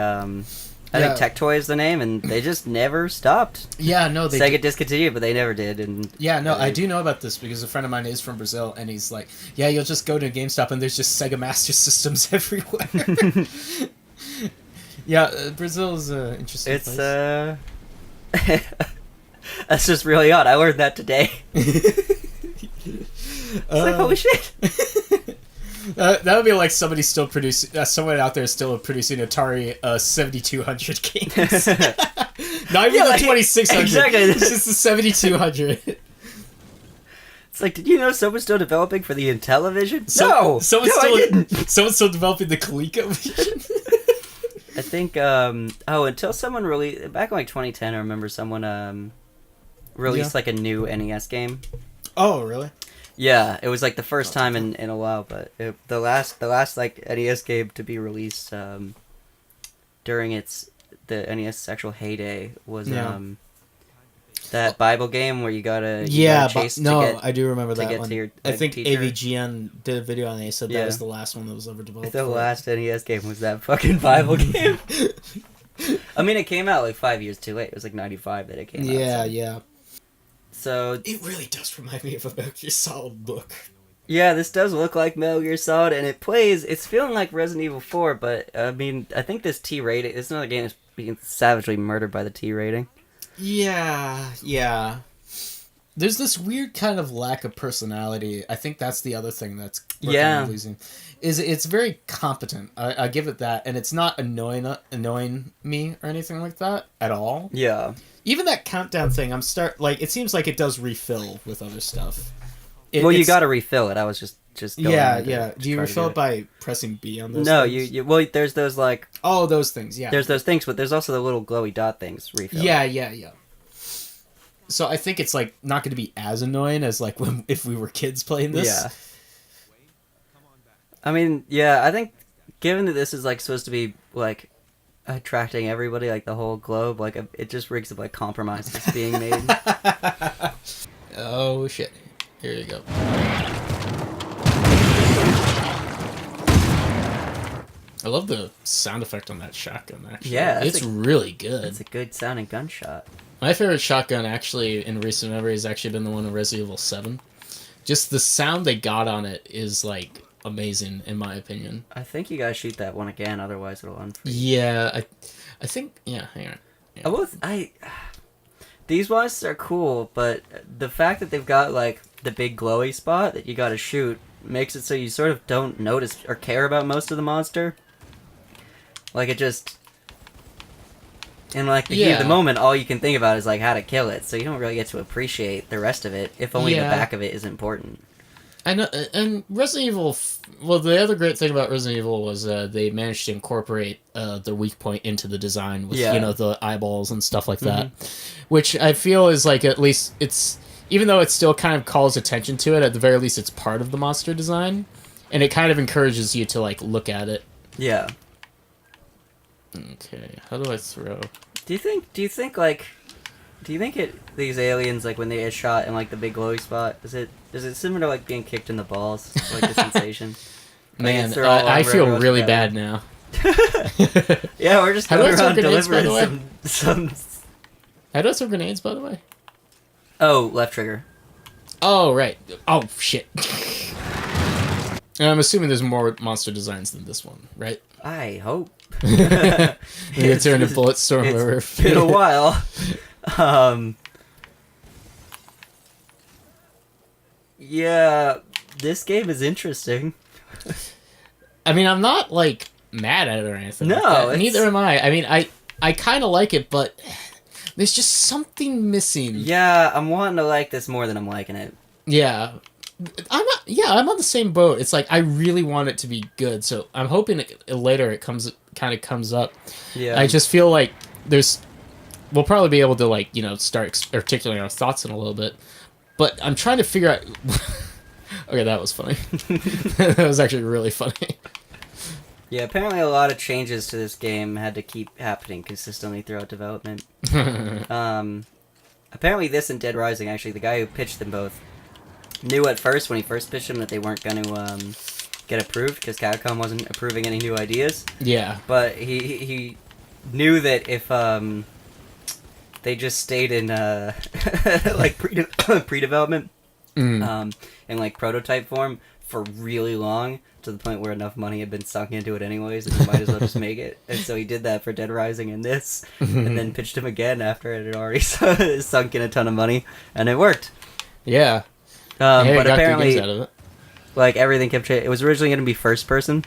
I think Tech Toy is the name, and they just never stopped. Yeah, no, they Sega discontinued, but they never did. And yeah, no, I do know about this because a friend of mine is from Brazil, and he's like, yeah, you'll just go to a GameStop and there's just Sega Master Systems everywhere. Yeah, Brazil is an interesting place. That's just really odd. I learned that today. It's like, holy shit. That would be like somebody still producing, someone out there still producing Atari 7200 games. Not even the 2600. Exactly. It's just the 7200. It's like, did you know someone's still developing for the Intellivision? Someone's still developing the ColecoVision. I think, until someone released, back in like 2010, I remember someone released like a new NES game. Oh, really? Yeah, it was like the first time in a while, but the last like NES game to be released during the NES actual heyday was that Bible game where you gotta chase I do remember that get one. To your, I think teacher. AVGN did a video on it. They said that was the last one that was ever developed. The last NES game was that fucking Bible game. I mean, it came out like 5 years too late. It was like 95 that it came out. Yeah. So it really does remind me of a Metal Gear Solid look. Yeah, this does look like Metal Gear Solid, and it's feeling like Resident Evil 4, but I mean, I think this T rating, it's another game that's being savagely murdered by the T rating. Yeah. There's this weird kind of lack of personality. I think that's the other thing that's losing. It's very competent. I give it that, and it's not annoying me or anything like that at all. Yeah. Even that countdown thing, it seems like it does refill with other stuff. You gotta refill it. I was just going yeah. Do you refill it by pressing B on those things? No, there's those like... Oh, those things, yeah. There's those things, but there's also the little glowy dot things refill. Yeah. So I think it's like not going to be as annoying as like if we were kids playing this. Yeah. I mean, yeah, I think given that this is like supposed to be like attracting everybody, like the whole globe, like it just reeks of like compromises being made. Oh shit! Here you go. I love the sound effect on that shotgun. Actually, yeah, it's really good. It's a good sounding gunshot. My favorite shotgun, actually, in recent memory, has actually been the one in Resident Evil 7. Just the sound they got on it is like amazing, in my opinion. I think you gotta shoot that one again, otherwise it'll unfreeze. Yeah, I think. Yeah, hang on. Yeah. These ones are cool, but the fact that they've got like the big glowy spot that you gotta shoot makes it so you sort of don't notice or care about most of the monster. Like it just, in like the heat of the moment, all you can think about is like how to kill it, so you don't really get to appreciate the rest of it. If only the back of it is important. I know, and Resident Evil. Well, the other great thing about Resident Evil was they managed to incorporate the weak point into the design with the eyeballs and stuff like that, which I feel is like at least it's, even though it still kind of calls attention to it, at the very least it's part of the monster design, and it kind of encourages you to like look at it. Yeah. Okay, how do I throw? Do you think these aliens, like when they get shot in like the big glowy spot, is it similar to like being kicked in the balls, like the sensation? Man, I feel really bad now. Yeah, we're just going around delivering some. How do I throw grenades, by the way? Oh, left trigger. Oh, right. Oh, shit. And I'm assuming there's more monster designs than this one, right? I hope. You turn to Bulletstorm over. It's been a while. Yeah, this game is interesting. I mean, I'm not like mad at it or anything. No, like neither am I. I mean, I kind of like it, but there's just something missing. Yeah, I'm wanting to like this more than I'm liking it. Yeah. I'm on the same boat. It's like I really want it to be good, so I'm hoping later it kind of comes up. Yeah. I just feel like we'll probably be able to like start articulating our thoughts in a little bit, but I'm trying to figure out. Okay, that was funny. That was actually really funny. Yeah, apparently a lot of changes to this game had to keep happening consistently throughout development. Apparently this and Dead Rising, actually, the guy who pitched them both knew at first, when he first pitched them, that they weren't going to get approved because Capcom wasn't approving any new ideas. Yeah. But he knew that if they just stayed in like pre-development in like prototype form for really long, to the point where enough money had been sunk into it anyways, and you might as well just make it. And so he did that for Dead Rising and this, and then pitched him again after it had already sunk in a ton of money, and it worked. Yeah. But apparently, out of it. Like everything kept changing. It was originally going to be first person.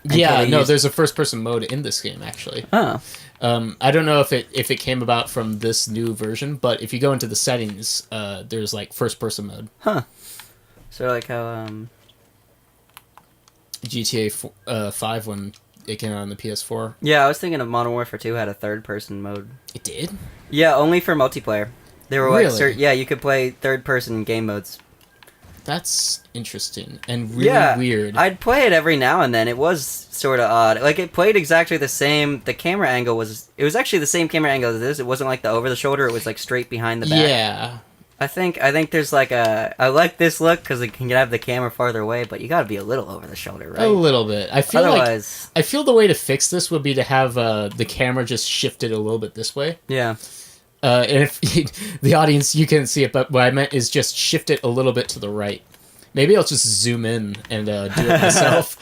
Yeah, no, there's a first person mode in this game actually. Oh. I don't know if it came about from this new version, but if you go into the settings, there's like first person mode. Huh. So like how GTA 5 when it came out on the PS4. Yeah, I was thinking of Modern Warfare 2 had a third person mode. It did? Yeah, only for multiplayer. They were like, really? Yeah, you could play third person game modes. That's interesting and really weird. I'd play it every now and then. It was sort of odd. Like, it played exactly the same. The camera angle was actually the same camera angle as this. It wasn't like the over the shoulder. It was like straight behind the back. Yeah. I think there's like I like this look because it can have the camera farther away, but you got to be a little over the shoulder, right? A little bit. I feel Otherwise, I feel the way to fix this would be to have the camera just shifted a little bit this way. Yeah. And if the audience, you can't see it, but what I meant is just shift it a little bit to the right. Maybe I'll just zoom in and do it myself.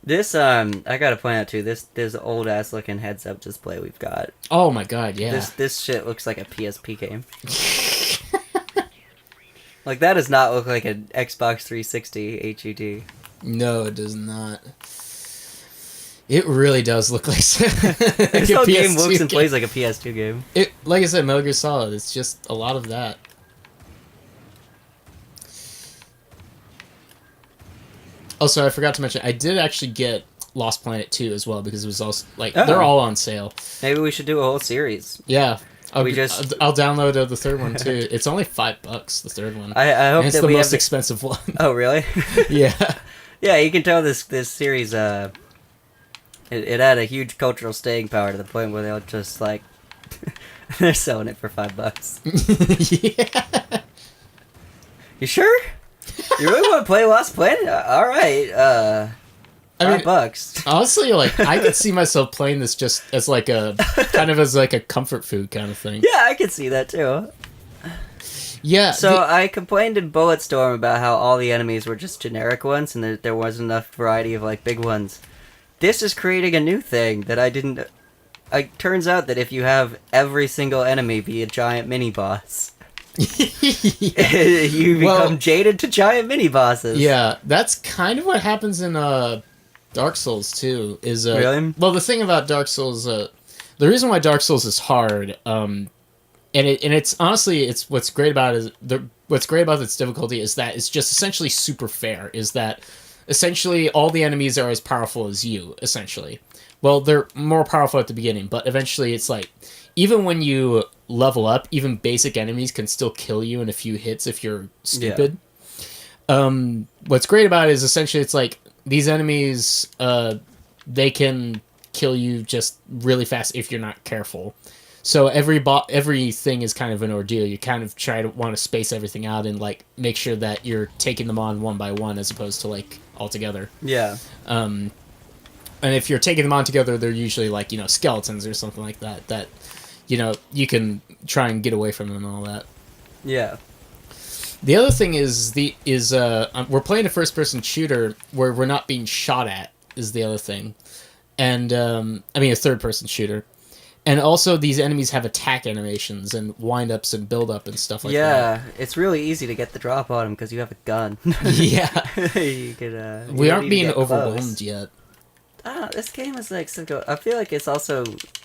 This I gotta point out too. This old ass looking heads up display we've got. Oh my god, yeah. This shit looks like a PSP game. Like that does not look like an Xbox 360 HUD. No, it does not. It really does look like this whole game looks and plays like a PS2 game. It, like I said, Metal Gear Solid. It's just a lot of that. Also, I forgot to mention, I did actually get Lost Planet 2 as well, because it was also, like, they're all on sale. Maybe we should do a whole series. Yeah. I'll download the third one, too. It's only $5, the third one. I hope and it's that the we most have expensive one. Oh, really? Yeah. Yeah, you can tell this series. It had a huge cultural staying power to the point where they'll just like they're selling it for $5. Yeah. You sure? You really want to play Lost Planet? All right. $5. Honestly, like I could see myself playing this just as like a kind of as like a comfort food kind of thing. Yeah, I could see that too. Yeah. So I complained in Bulletstorm about how all the enemies were just generic ones, and there wasn't enough variety of like big ones. This is creating a new thing that I didn't. It turns out that if you have every single enemy be a giant mini boss, you become jaded to giant mini bosses. Yeah, that's kind of what happens in Dark Souls too. Is really? Well, the thing about Dark Souls, the reason why Dark Souls is hard, and it's honestly it's what's great about its difficulty is that it's just essentially super fair. Is that essentially all the enemies are as powerful as you, essentially. Well, they're more powerful at the beginning, but eventually it's like, even when you level up, even basic enemies can still kill you in a few hits if you're stupid. Yeah. What's great about it is essentially it's like, these enemies, they can kill you just really fast if you're not careful. So everything is kind of an ordeal. You kind of want to space everything out and like make sure that you're taking them on one by one as opposed to like all together. Yeah. And if you're taking them on together, they're usually like, skeletons or something like that. That, you can try and get away from them and all that. Yeah. The other thing is we're playing a first-person shooter where we're not being shot at. Is the other thing, and a third-person shooter. And also, these enemies have attack animations and wind-ups and build-up and stuff like that. Yeah, it's really easy to get the drop on them because you have a gun. Yeah. You could, we aren't being overwhelmed yet. This game is like so. I feel like it's also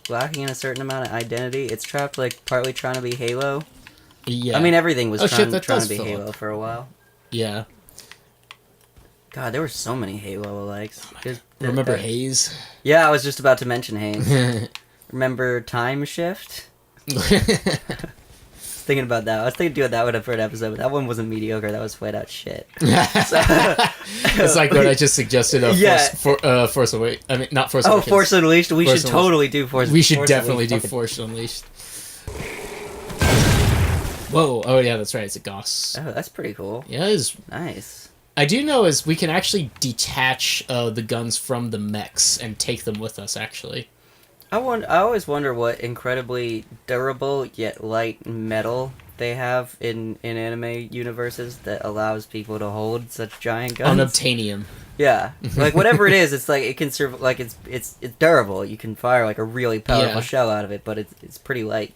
lacking in a certain amount of identity. It's trapped like partly trying to be Halo. Yeah. I mean, everything was trying to be fill Halo up for a while. Yeah. God, there were so many Halo alikes. Remember Haze? Yeah, I was just about to mention Haze. Remember Time Shift? Thinking about that. I was thinking doing that one for an episode, but that one wasn't mediocre. That was flat out shit. It's like what I just suggested. Force Awakens. I mean, not Force Awakens. Oh, Force Unleashed. We should totally do Force. We should definitely do Force Unleashed. Whoa! Oh yeah, that's right. It's a Goss. Oh, that's pretty cool. Yeah, it is nice. I do know is we can actually detach the guns from the mechs and take them with us. Actually. I always wonder what incredibly durable yet light metal they have in anime universes that allows people to hold such giant guns. Unobtainium. Yeah, like whatever it is, it's like it can serve. Like it's durable. You can fire like a really powerful shell out of it, but it's pretty light.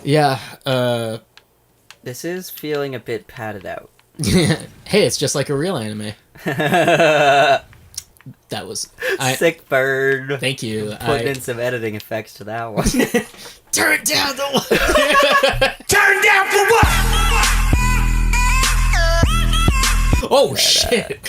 Yeah. This is feeling a bit padded out. Hey, it's just like a real anime. That was sick bird. Thank you. Putting in some editing effects to that one. Turn down the one. Turn down for what? Oh shit!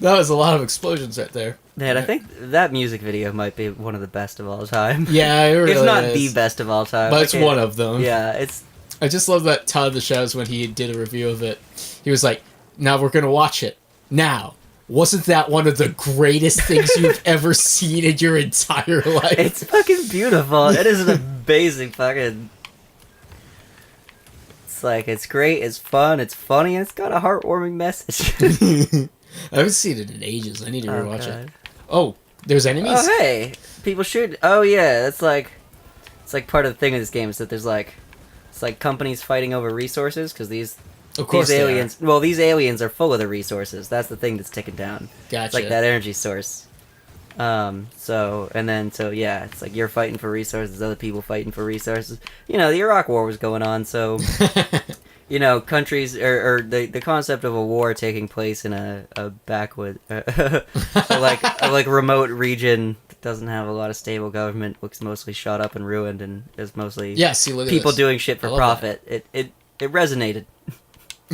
That was a lot of explosions right there. Man, I think that music video might be one of the best of all time. Yeah, it really it's not is. The best of all time, but it's one of them. Yeah, it's. I just love that Todd the Shadows when he did a review of it. He was like, "Now we're gonna watch it. Now, wasn't that one of the greatest things you've ever seen in your entire life?" It's fucking beautiful. It is an amazing fucking. It's like it's great. It's fun. It's funny. And it's got a heartwarming message. I haven't seen it in ages. I need to rewatch it. Oh, there's enemies. Oh hey, people shoot. Oh yeah, it's like part of the thing of this game is that there's like. It's like companies fighting over resources because these aliens. Well, these aliens are full of the resources. That's the thing that's ticking down. Gotcha. It's like that energy source. So yeah, it's like you're fighting for resources, other people fighting for resources. The Iraq War was going on, so countries or the concept of a war taking place in a backwood, like remote region. Doesn't have a lot of stable government, looks mostly shot up and ruined, and is mostly people doing shit for profit. It resonated.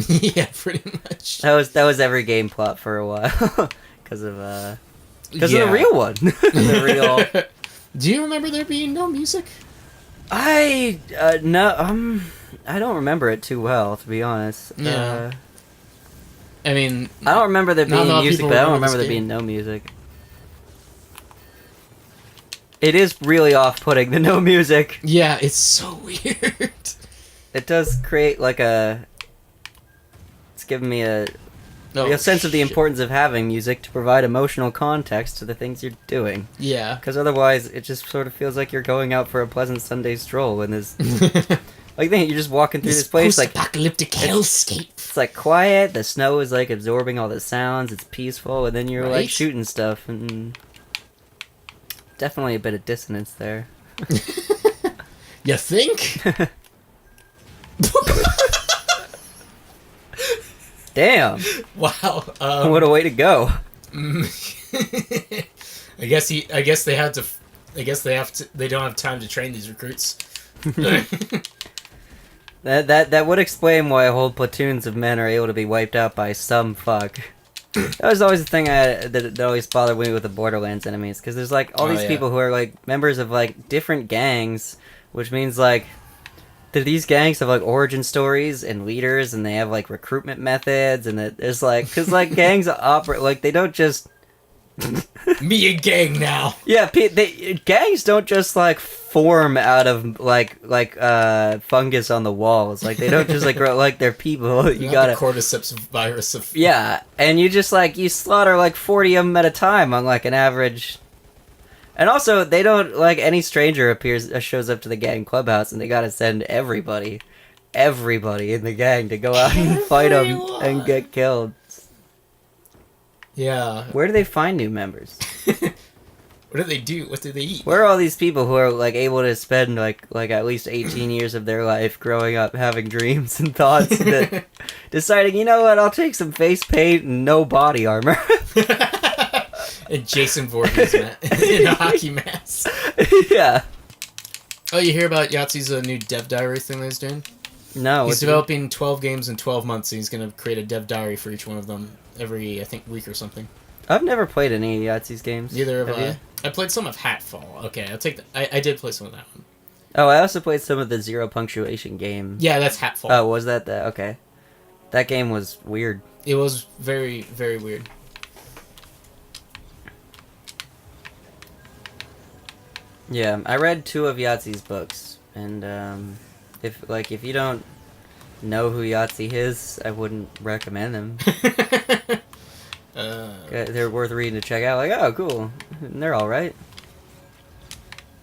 Yeah, pretty much. That was every game plot for a while because of the real one. The real. Do you remember there being no music? No. I don't remember it too well, to be honest. Yeah. I mean, I don't remember there being music, but I don't remember there game. being no music. It is really off-putting, the no music. Yeah, it's so weird. It does create like a... It's giving me a sense of the importance of having music to provide emotional context to the things you're doing. Yeah. Because otherwise, it just sort of feels like you're going out for a pleasant Sunday stroll and there's... Like, you're just walking through this place, like... post-apocalyptic hellscape. It's, like, quiet, the snow is, like, absorbing all the sounds, it's peaceful, and then you're, like, shooting stuff, and... Definitely a bit of dissonance there. You think? Damn! Wow. What a way to go. I guess they have to. They don't have time to train these recruits. That would explain why whole platoons of men are able to be wiped out by some fuck. That was always the thing that always bothered me with the Borderlands enemies, because there's like all these people who are like members of like different gangs, which means like that these gangs have like origin stories and leaders, and they have like recruitment methods, and there's like, because like gangs operate like they don't just Me a gang now. Yeah, gangs don't just like form out of like fungus on the walls. Like they don't just like grow like they're people. You got the cordyceps virus of and you just like you slaughter like 40 of them at a time on like an average. And also they don't like any stranger shows up to the gang clubhouse and they gotta send everybody in the gang to go out and fight them and get killed. Yeah. Where do they find new members? What do they do? What do they eat? Where are all these people who are like able to spend like at least 18 years of their life growing up having dreams and thoughts that deciding, you know what, I'll take some face paint and no body armor. And Jason Voorhees in a hockey mask. Yeah. Oh, you hear about Yahtzee's new dev diary thing that he's doing? No. He's developing 12 games in 12 months, and he's going to create a dev diary for each one of them every, I think, week or something. I've never played any of Yahtzee's games. Neither have I. I played some of Hatfall. Okay, I'll take that. I did play some of that one. Oh, I also played some of the Zero Punctuation game. Yeah, that's Hatfall. Oh, was that the... Okay. That game was weird. It was very, very weird. Yeah, I read 2 of Yahtzee's books, and if you don't know who Yahtzee is, I wouldn't recommend them. They're worth reading to check out. Like, oh, cool, and they're all right.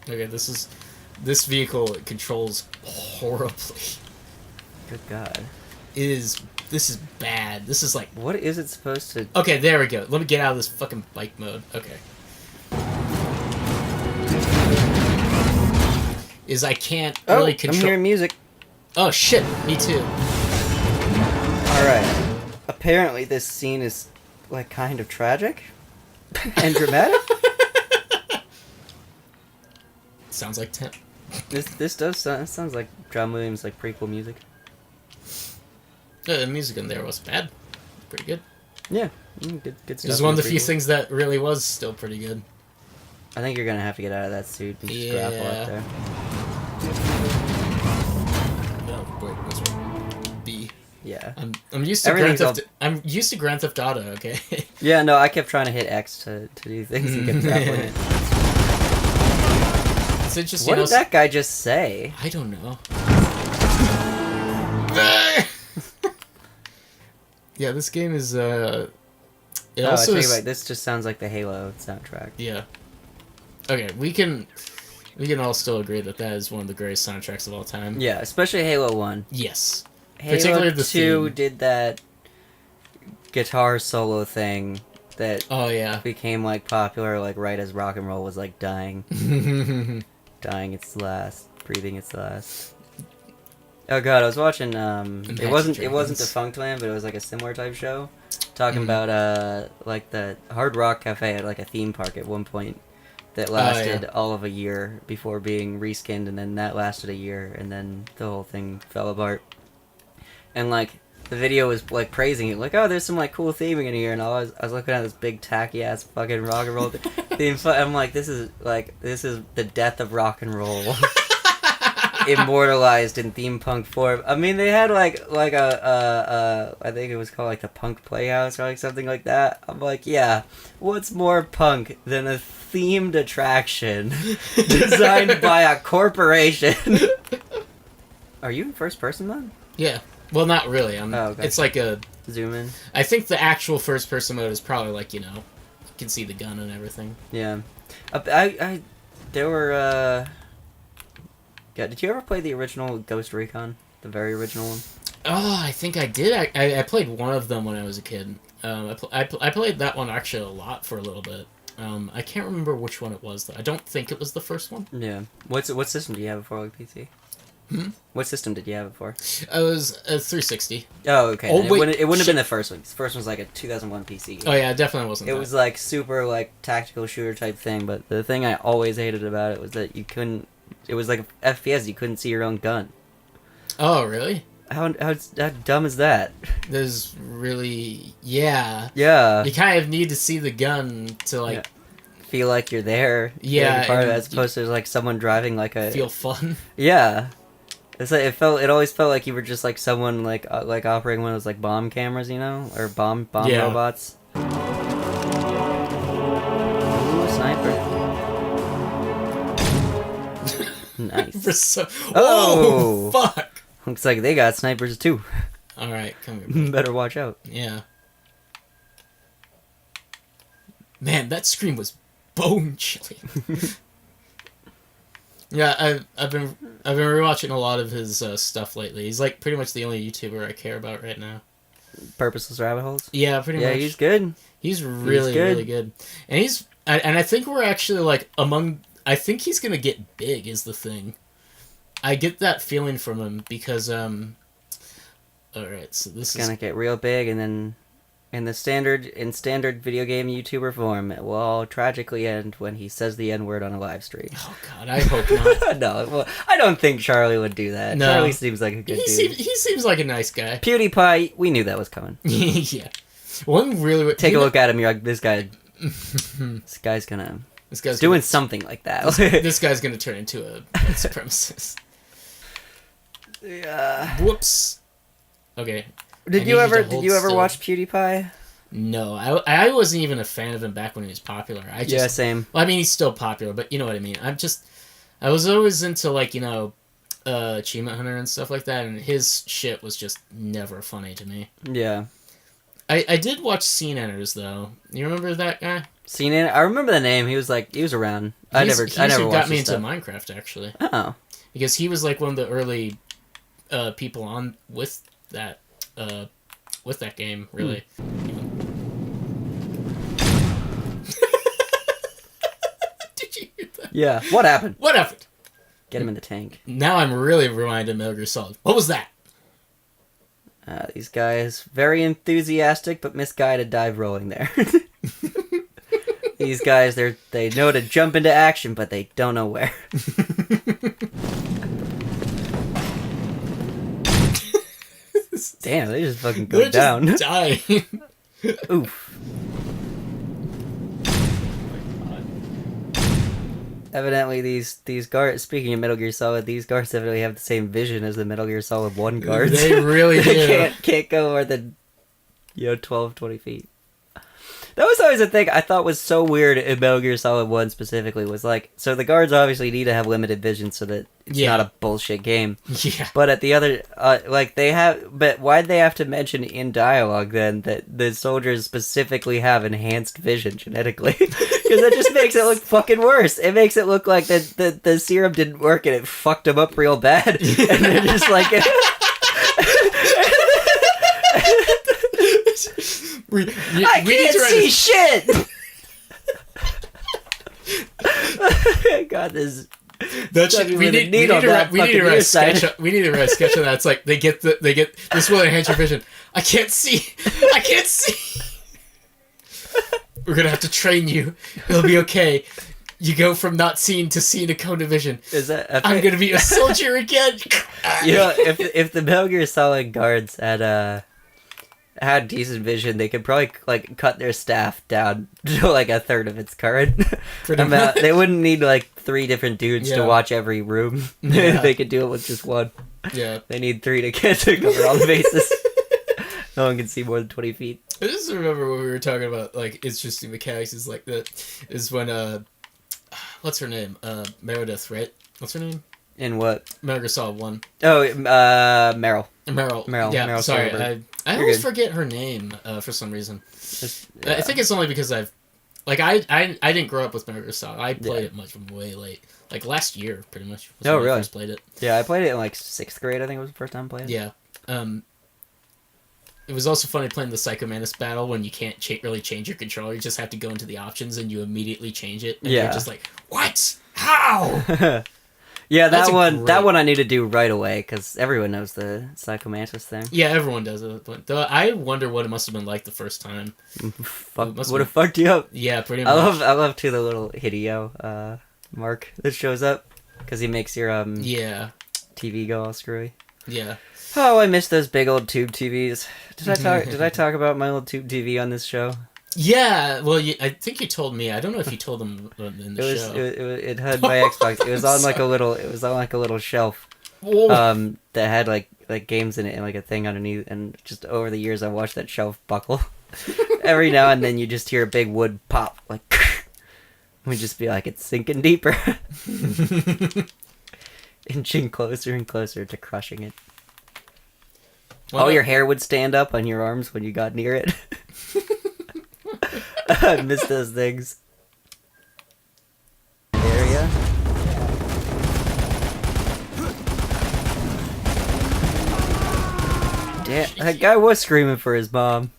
Okay, this vehicle controls horribly. Good God, This is bad. This is like, what is it supposed to? Okay, there we go. Let me get out of this fucking bike mode. Okay. I can't really control... I'm hearing music. Oh, shit. Me too. Alright. Apparently this scene is, like, kind of tragic. And dramatic. Sounds like temp. This does sounds like John Williams, like, prequel music. The music in there was bad. Pretty good. Yeah. Good stuff. It was one of the few things that really was still pretty good. I think you're gonna have to get out of that suit and just grapple up there. Oh, wait, what's wrong? B. Yeah. I'm used to Grand Theft. I'm used to Grand Theft Auto. Okay. Yeah, no, I kept trying to hit X to do things and kept grappling it. It's interesting. What did that guy just say? I don't know. Yeah, this game is It also is... this just sounds like the Halo soundtrack. Yeah. Okay, we can all still agree that is one of the greatest soundtracks of all time. Yeah, especially Halo 1. Yes. Halo 2 did that guitar solo thing that became like popular like right as rock and roll was like dying. Dying its last, breathing its last. Oh god, I was watching it wasn't Defunctland, but it was like a similar type show talking about like the Hard Rock Cafe had like a theme park at one point that lasted all of a year before being reskinned, and then that lasted a year, and then the whole thing fell apart. And like the video was like praising it, like, oh, there's some like cool theming in here, and I was looking at this big tacky ass fucking rock and roll theme. I'm like, this is the death of rock and roll. immortalized in theme punk form. I mean, they had like a I think it was called like the Punk Playhouse or like something like that. I'm like, yeah, what's more punk than a themed attraction designed by a corporation? Are you in first person then? Yeah. Well, not really. Okay. It's like a zoom in. I think the actual first person mode is probably like, you can see the gun and everything. Yeah. There were yeah, did you ever play the original Ghost Recon? The very original one? Oh, I think I did. I played one of them when I was a kid. I played that one actually a lot for a little bit. I can't remember which one it was though. I don't think it was the first one. Yeah. What system do you have it for, like PC? What system did you have it for? It was a 360. Oh, okay. Oh, wait, it wouldn't have been the first one. The first one was like a 2001 PC game. Oh yeah, it definitely wasn't. It was like super like tactical shooter type thing, but the thing I always hated about it was that you couldn't. It was like FPS. You couldn't see your own gun. Oh really? How dumb is that? There's really yeah. Yeah. You kind of need to see the gun to like feel like you're there. Yeah. Part of it, as opposed to like someone driving like a feel fun. Yeah. It's like it always felt like you were just like someone like operating one of those like bomb cameras, or bomb robots. Ooh, sniper. Nice. Oh fuck! Looks like they got snipers too. All right, come here. Better watch out. Yeah. Man, that scream was bone chilling. Yeah, I've been rewatching a lot of his stuff lately. He's like pretty much the only YouTuber I care about right now. Purposeless Rabbit Holes. Yeah, pretty much. Yeah, he's good. He's really good, and I think we're actually like among. I think he's gonna get big. Is the thing. I get that feeling from him because All right, so this is gonna get real big, and then. In standard video game YouTuber form, it will all tragically end when he says the N-word on a live stream. Oh God, I hope not. No, well, I don't think Charlie would do that. No. Charlie seems like a good dude. He seems like a nice guy. PewDiePie, we knew that was coming. Yeah. One really take a look at him. You're like, this guy's doing something like that. This guy's gonna turn into a white supremacist. Yeah. Whoops. Okay. Did you ever watch PewDiePie? No, I wasn't even a fan of him back when he was popular. Yeah, same. Well, I mean, he's still popular, but you know what I mean. I was always into like Achievement Hunter and stuff like that, and his shit was just never funny to me. Yeah. I did watch Scene Enters though. You remember that guy? Scene Enters. I remember the name. He was around. I never watched got me into stuff. Minecraft actually. Oh. Because he was like one of the early people on with that game, really. Did you hear that? Yeah. What happened? Get him in the tank. Now I'm really reminded of Metal Gear Solid. What was that? These guys, very enthusiastic but misguided dive rolling there. These guys, they know to jump into action, but they don't know where. Damn, they just fucking go down. Just dying. Oof. Evidently, these guards. Speaking of Metal Gear Solid, these guards evidently have the same vision as the Metal Gear Solid 1 guards. They really do. They can't go more than 12, 20 feet. That was always a thing I thought was so weird in Metal Gear Solid 1 specifically, was like, so the guards obviously need to have limited vision so that it's not a bullshit game. Yeah. But at the other, but why'd they have to mention in dialogue then that the soldiers specifically have enhanced vision genetically? Because that just makes it look fucking worse. It makes it look like the serum didn't work and it fucked them up real bad. And they're just like... I can't see shit! God, this... We need to write a sketch of that. It's like they get this will enhance your vision. I can't see. We're gonna have to train you. It'll be okay. You go from not seeing to seeing a cone of vision. I'm gonna be a soldier again. You know, if the Metal Gear Solid guards had had decent vision, they could probably like cut their staff down to like a third of its current amount. They wouldn't need like 3 different dudes to watch every room. They could do it with just one. Yeah, they need 3 to cover all the bases. No one can see more than 20 feet. I just remember when we were talking about like interesting mechanics is like that is when what's her name? Meredith, right? What's her name? In what? Metal Gear Solid 1. Oh, Meryl. Meryl. Yeah, Meryl sorry. Stolberg. I always forget her name for some reason. I think it's only because I've... Like, I didn't grow up with Metal Gear Solid. I played it much way late. Like, last year, pretty much. Oh, really? I first played it. Yeah, I played it in, like, 6th grade, I think it was the first time playing it. Yeah. It was also funny playing the Psycho Mantis battle when you can't really change your controller. You just have to go into the options and you immediately change it. And you're just like, what? How? Yeah, that one I need to do right away because everyone knows the Psycho Mantis thing. Yeah, everyone does it. But I wonder what it must have been like the first time. Would have fucked you up. Yeah, pretty much. I love too the little Hideo mark that shows up because he makes your TV go all screwy. Yeah. Oh, I miss those big old tube TVs. Did I talk about my old tube TV on this show? Yeah, well, I think you told me. I don't know if you told them in the show. It had my Xbox. It was on like a little shelf. That had like games in it and like a thing underneath. And just over the years, I watched that shelf buckle. Every now and then, you just hear a big wood pop, like. We'd just be like, it's sinking deeper, inching closer and closer to crushing it. Well, all your hair would stand up on your arms when you got near it. I miss those things. Area. Damn, that guy was screaming for his mom.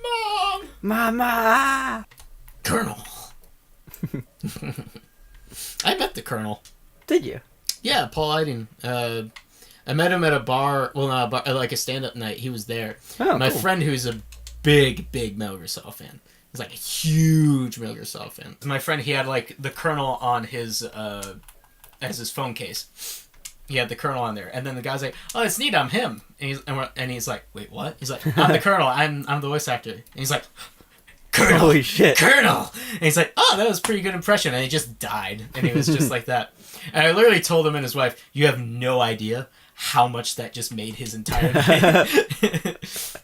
Mom! Mama! Colonel. I met the Colonel. Did you? Yeah, Paul Eiding. I met him at a bar. Well, not a bar, like a stand-up night. He was there. Oh, my cool. friend, who's a big Metal Gear Solid fan. He's like a huge Metal Gear Solid fan. My friend, he had like the Colonel on his as his phone case. He had the Colonel on there, and then the guy's like, "Oh, it's neat. I'm him." And he's like, "Wait, what?" He's like, "I'm the Colonel. I'm the voice actor." And he's like, "Colonel, holy shit, Colonel!" And he's like, "Oh, that was a pretty good impression." And he just died, and he was just like that. And I literally told him and his wife, "You have no idea how much that just made his entire night."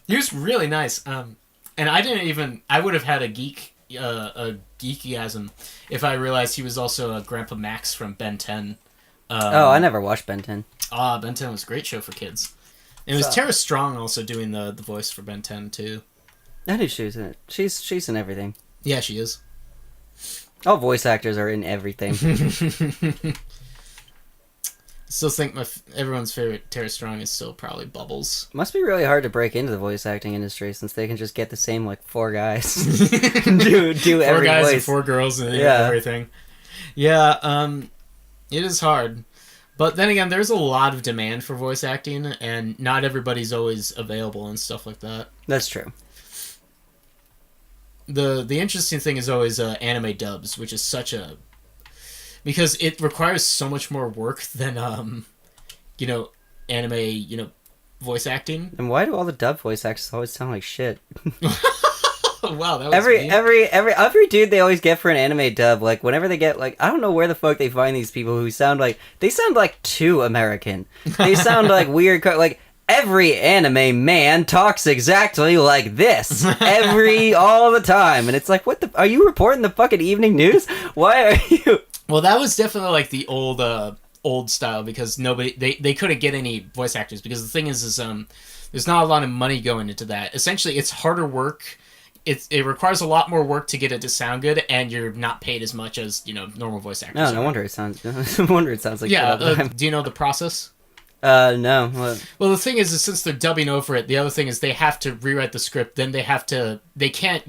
He was really nice. And I would have had a geekyasm if I realized he was also a Grandpa Max from Ben 10. I never watched Ben 10. Ben 10 was a great show for kids. And it was Tara Strong also doing the voice for Ben 10 too. I knew she was in it. She's in everything. Yeah, she is. All voice actors are in everything. Still think everyone's favorite Tara Strong is still probably Bubbles. Must be really hard to break into the voice acting industry since they can just get the same like 4 guys do four every guys voice. And 4 girls and everything. Yeah, it is hard. But then again, there's a lot of demand for voice acting, and not everybody's always available and stuff like that. That's true. The interesting thing is always anime dubs, which is such a... Because it requires so much more work than, anime, voice acting. And why do all the dub voice actors always sound like shit? Wow, that was every dude they always get for an anime dub, like whenever they get like I don't know where the fuck they find these people who sound like too American. They sound like weird, like every anime man talks exactly like this all the time, and it's like, what the? Are you reporting the fucking evening news? Why are you? Well, that was definitely like the old style because they couldn't get any voice actors because the thing is there's not a lot of money going into that. Essentially, it's harder work. It requires a lot more work to get it to sound good, and you're not paid as much as normal voice actors. No wonder it sounds. No wonder it sounds like do you know the process? No. What? Well, the thing is since they're dubbing over it, the other thing is they have to rewrite the script. Then they can't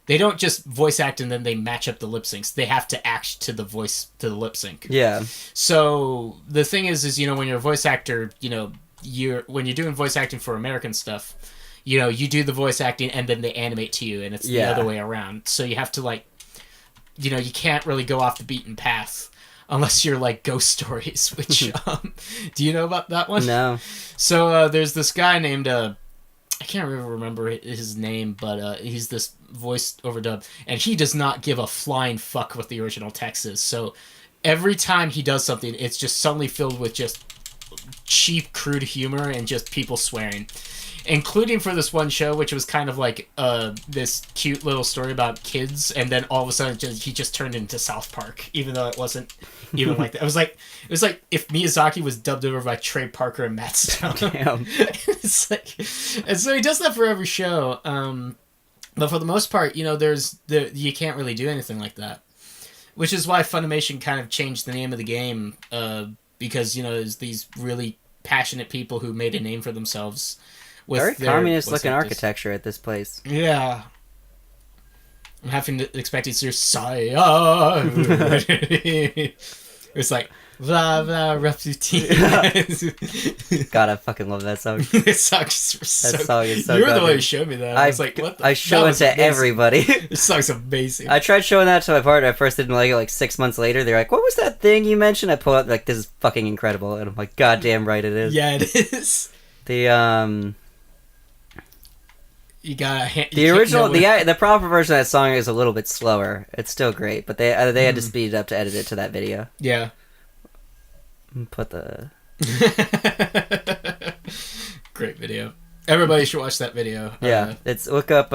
they don't just voice act and then they match up the lip syncs. They have to act to the lip sync. Yeah. So the thing is when you're a voice actor, when you're doing voice acting for American stuff, you do the voice acting and then they animate to you, and it's the other way around. So you have to you can't really go off the beaten path unless you're like Ghost Stories, which do you know about that one? No. So there's this guy named I can't remember his name, but he's this voice overdub, and he does not give a flying fuck what the original text is. So every time he does something, it's just suddenly filled with just cheap, crude humor and just people swearing. Including for this one show, which was kind of like this cute little story about kids, and then all of a sudden he just turned into South Park, even though it wasn't even like that. It was like if Miyazaki was dubbed over by Trey Parker and Matt Stone. Damn. It's like, and so he does that for every show. But for the most part, you can't really do anything like that, which is why Funimation kind of changed the name of the game, because there's these really passionate people who made a name for themselves. Very communist-looking architecture at this place. Yeah. I'm having to expect it to say, it's like, Ra Ra Rasputin. God, I fucking love that song. That song is so You were the one who showed me that. I was like, what the? I show it to everybody. This song's amazing. I tried showing that to my partner. I first didn't like it. Like 6 months later, they're like, "What was that thing you mentioned?" I pull up like, "This is fucking incredible," and I'm like, "God damn right it is." Yeah, it is. The original, the proper version of that song is a little bit slower. It's still great, but they had to speed it up to edit it to that video. Yeah. Put the great video. Everybody should watch that video. Yeah, look up.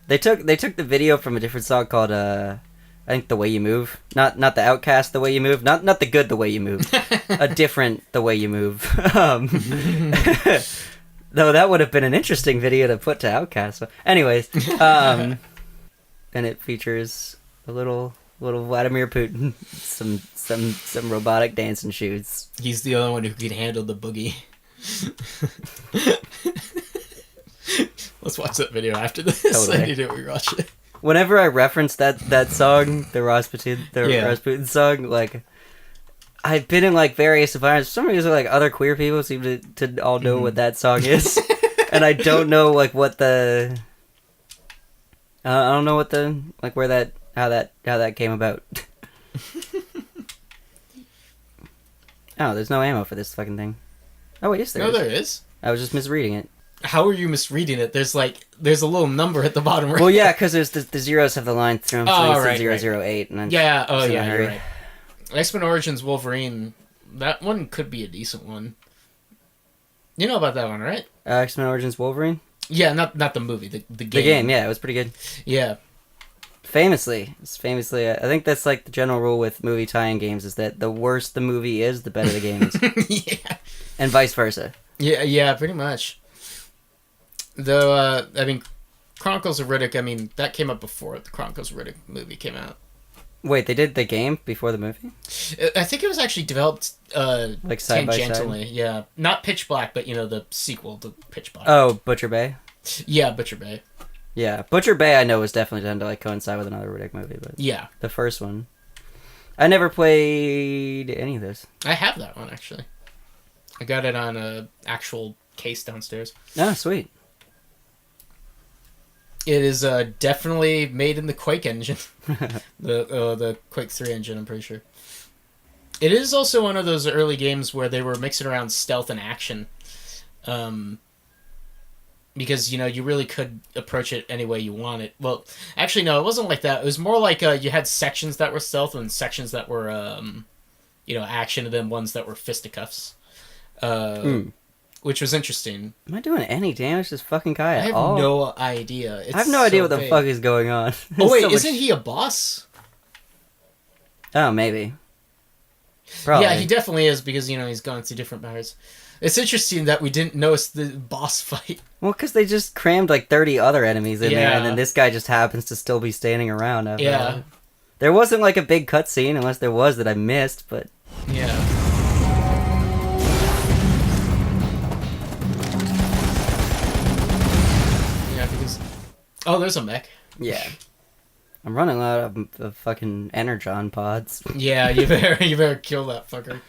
They took the video from a different song called I think The Way You Move. Not the Outcast The Way You Move. Not the good The Way You Move. A different The Way You Move. Though that would have been an interesting video to put to Outcast. So, anyways, and it features a little Vladimir Putin, some robotic dancing shoes. He's the only one who can handle the boogie. Let's watch that video after this. Totally. I need to rewatch it. Whenever I reference that song, the Rasputin song, like, I've been in like various environments. For some reason, like other queer people seem to all know what that song is, and I don't know like what the. I don't know what the like where that how that came about. Oh, there's no ammo for this fucking thing. Oh wait, yes there is. No, there is. I was just misreading it. How are you misreading it? There's a little number at the bottom right. Well, yeah, because there's the zeros have the line through them, so right, 008. And then yeah. Oh yeah, you're right. X-Men Origins Wolverine, that one could be a decent one. You know about that one, right? X-Men Origins Wolverine? Yeah, not the movie, the game. The game, yeah, it was pretty good. Yeah. Famously, I think that's like the general rule with movie tie-in games is that the worse the movie is, the better the game is. Yeah. And vice versa. Yeah, pretty much. Though, Chronicles of Riddick, that came up before the Chronicles of Riddick movie came out. Wait, they did the game before the movie? I think it was actually developed like side by side? Yeah. Not Pitch Black, but the sequel to Pitch Black. Oh, Butcher Bay? Yeah, Butcher Bay. Yeah, Butcher Bay I know was definitely done to like coincide with another Riddick movie, but yeah, the first one. I never played any of those. I have that one actually. I got it on a actual case downstairs. Oh, sweet. It is definitely made in the Quake engine. the Quake 3 engine, I'm pretty sure. It is also one of those early games where they were mixing around stealth and action. Because, you really could approach it any way you wanted. Well, actually, no, it wasn't like that. It was more like you had sections that were stealth and sections that were, action, and then ones that were fisticuffs. Which was interesting. Am I doing any damage to this fucking guy at all? I have no idea. I have no idea what the fuck is going on. Oh, wait, isn't he a boss? Oh, maybe. Probably. Yeah, he definitely is because, he's gone through different powers. It's interesting that we didn't notice the boss fight. Well, because they just crammed like 30 other enemies in there, and then this guy just happens to still be standing around. Yeah. There wasn't like a big cutscene, unless there was that I missed, but... Yeah. Oh, there's a mech. Yeah. I'm running out of fucking Energon pods. Yeah, you better kill that fucker.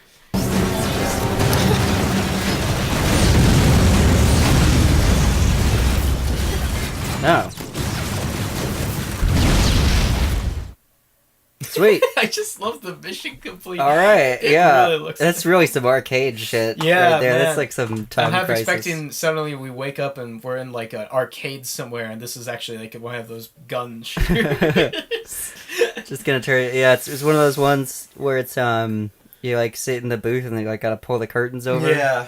No. Sweet. I just love the mission complete. All right, It yeah. really looks That's really some arcade shit Yeah, right there. man. That's like some time I'm half crisis. expecting suddenly we wake up and we're in like an arcade somewhere, and this is actually like one of those gun shooters. Just gonna turn. Yeah, it's one of those ones where it's you like sit in the booth and they like gotta pull the curtains over. Yeah.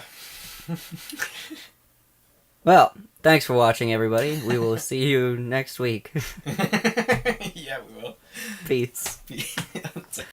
Well, thanks for watching, everybody. We will see you next week. Yeah, we will. Peace.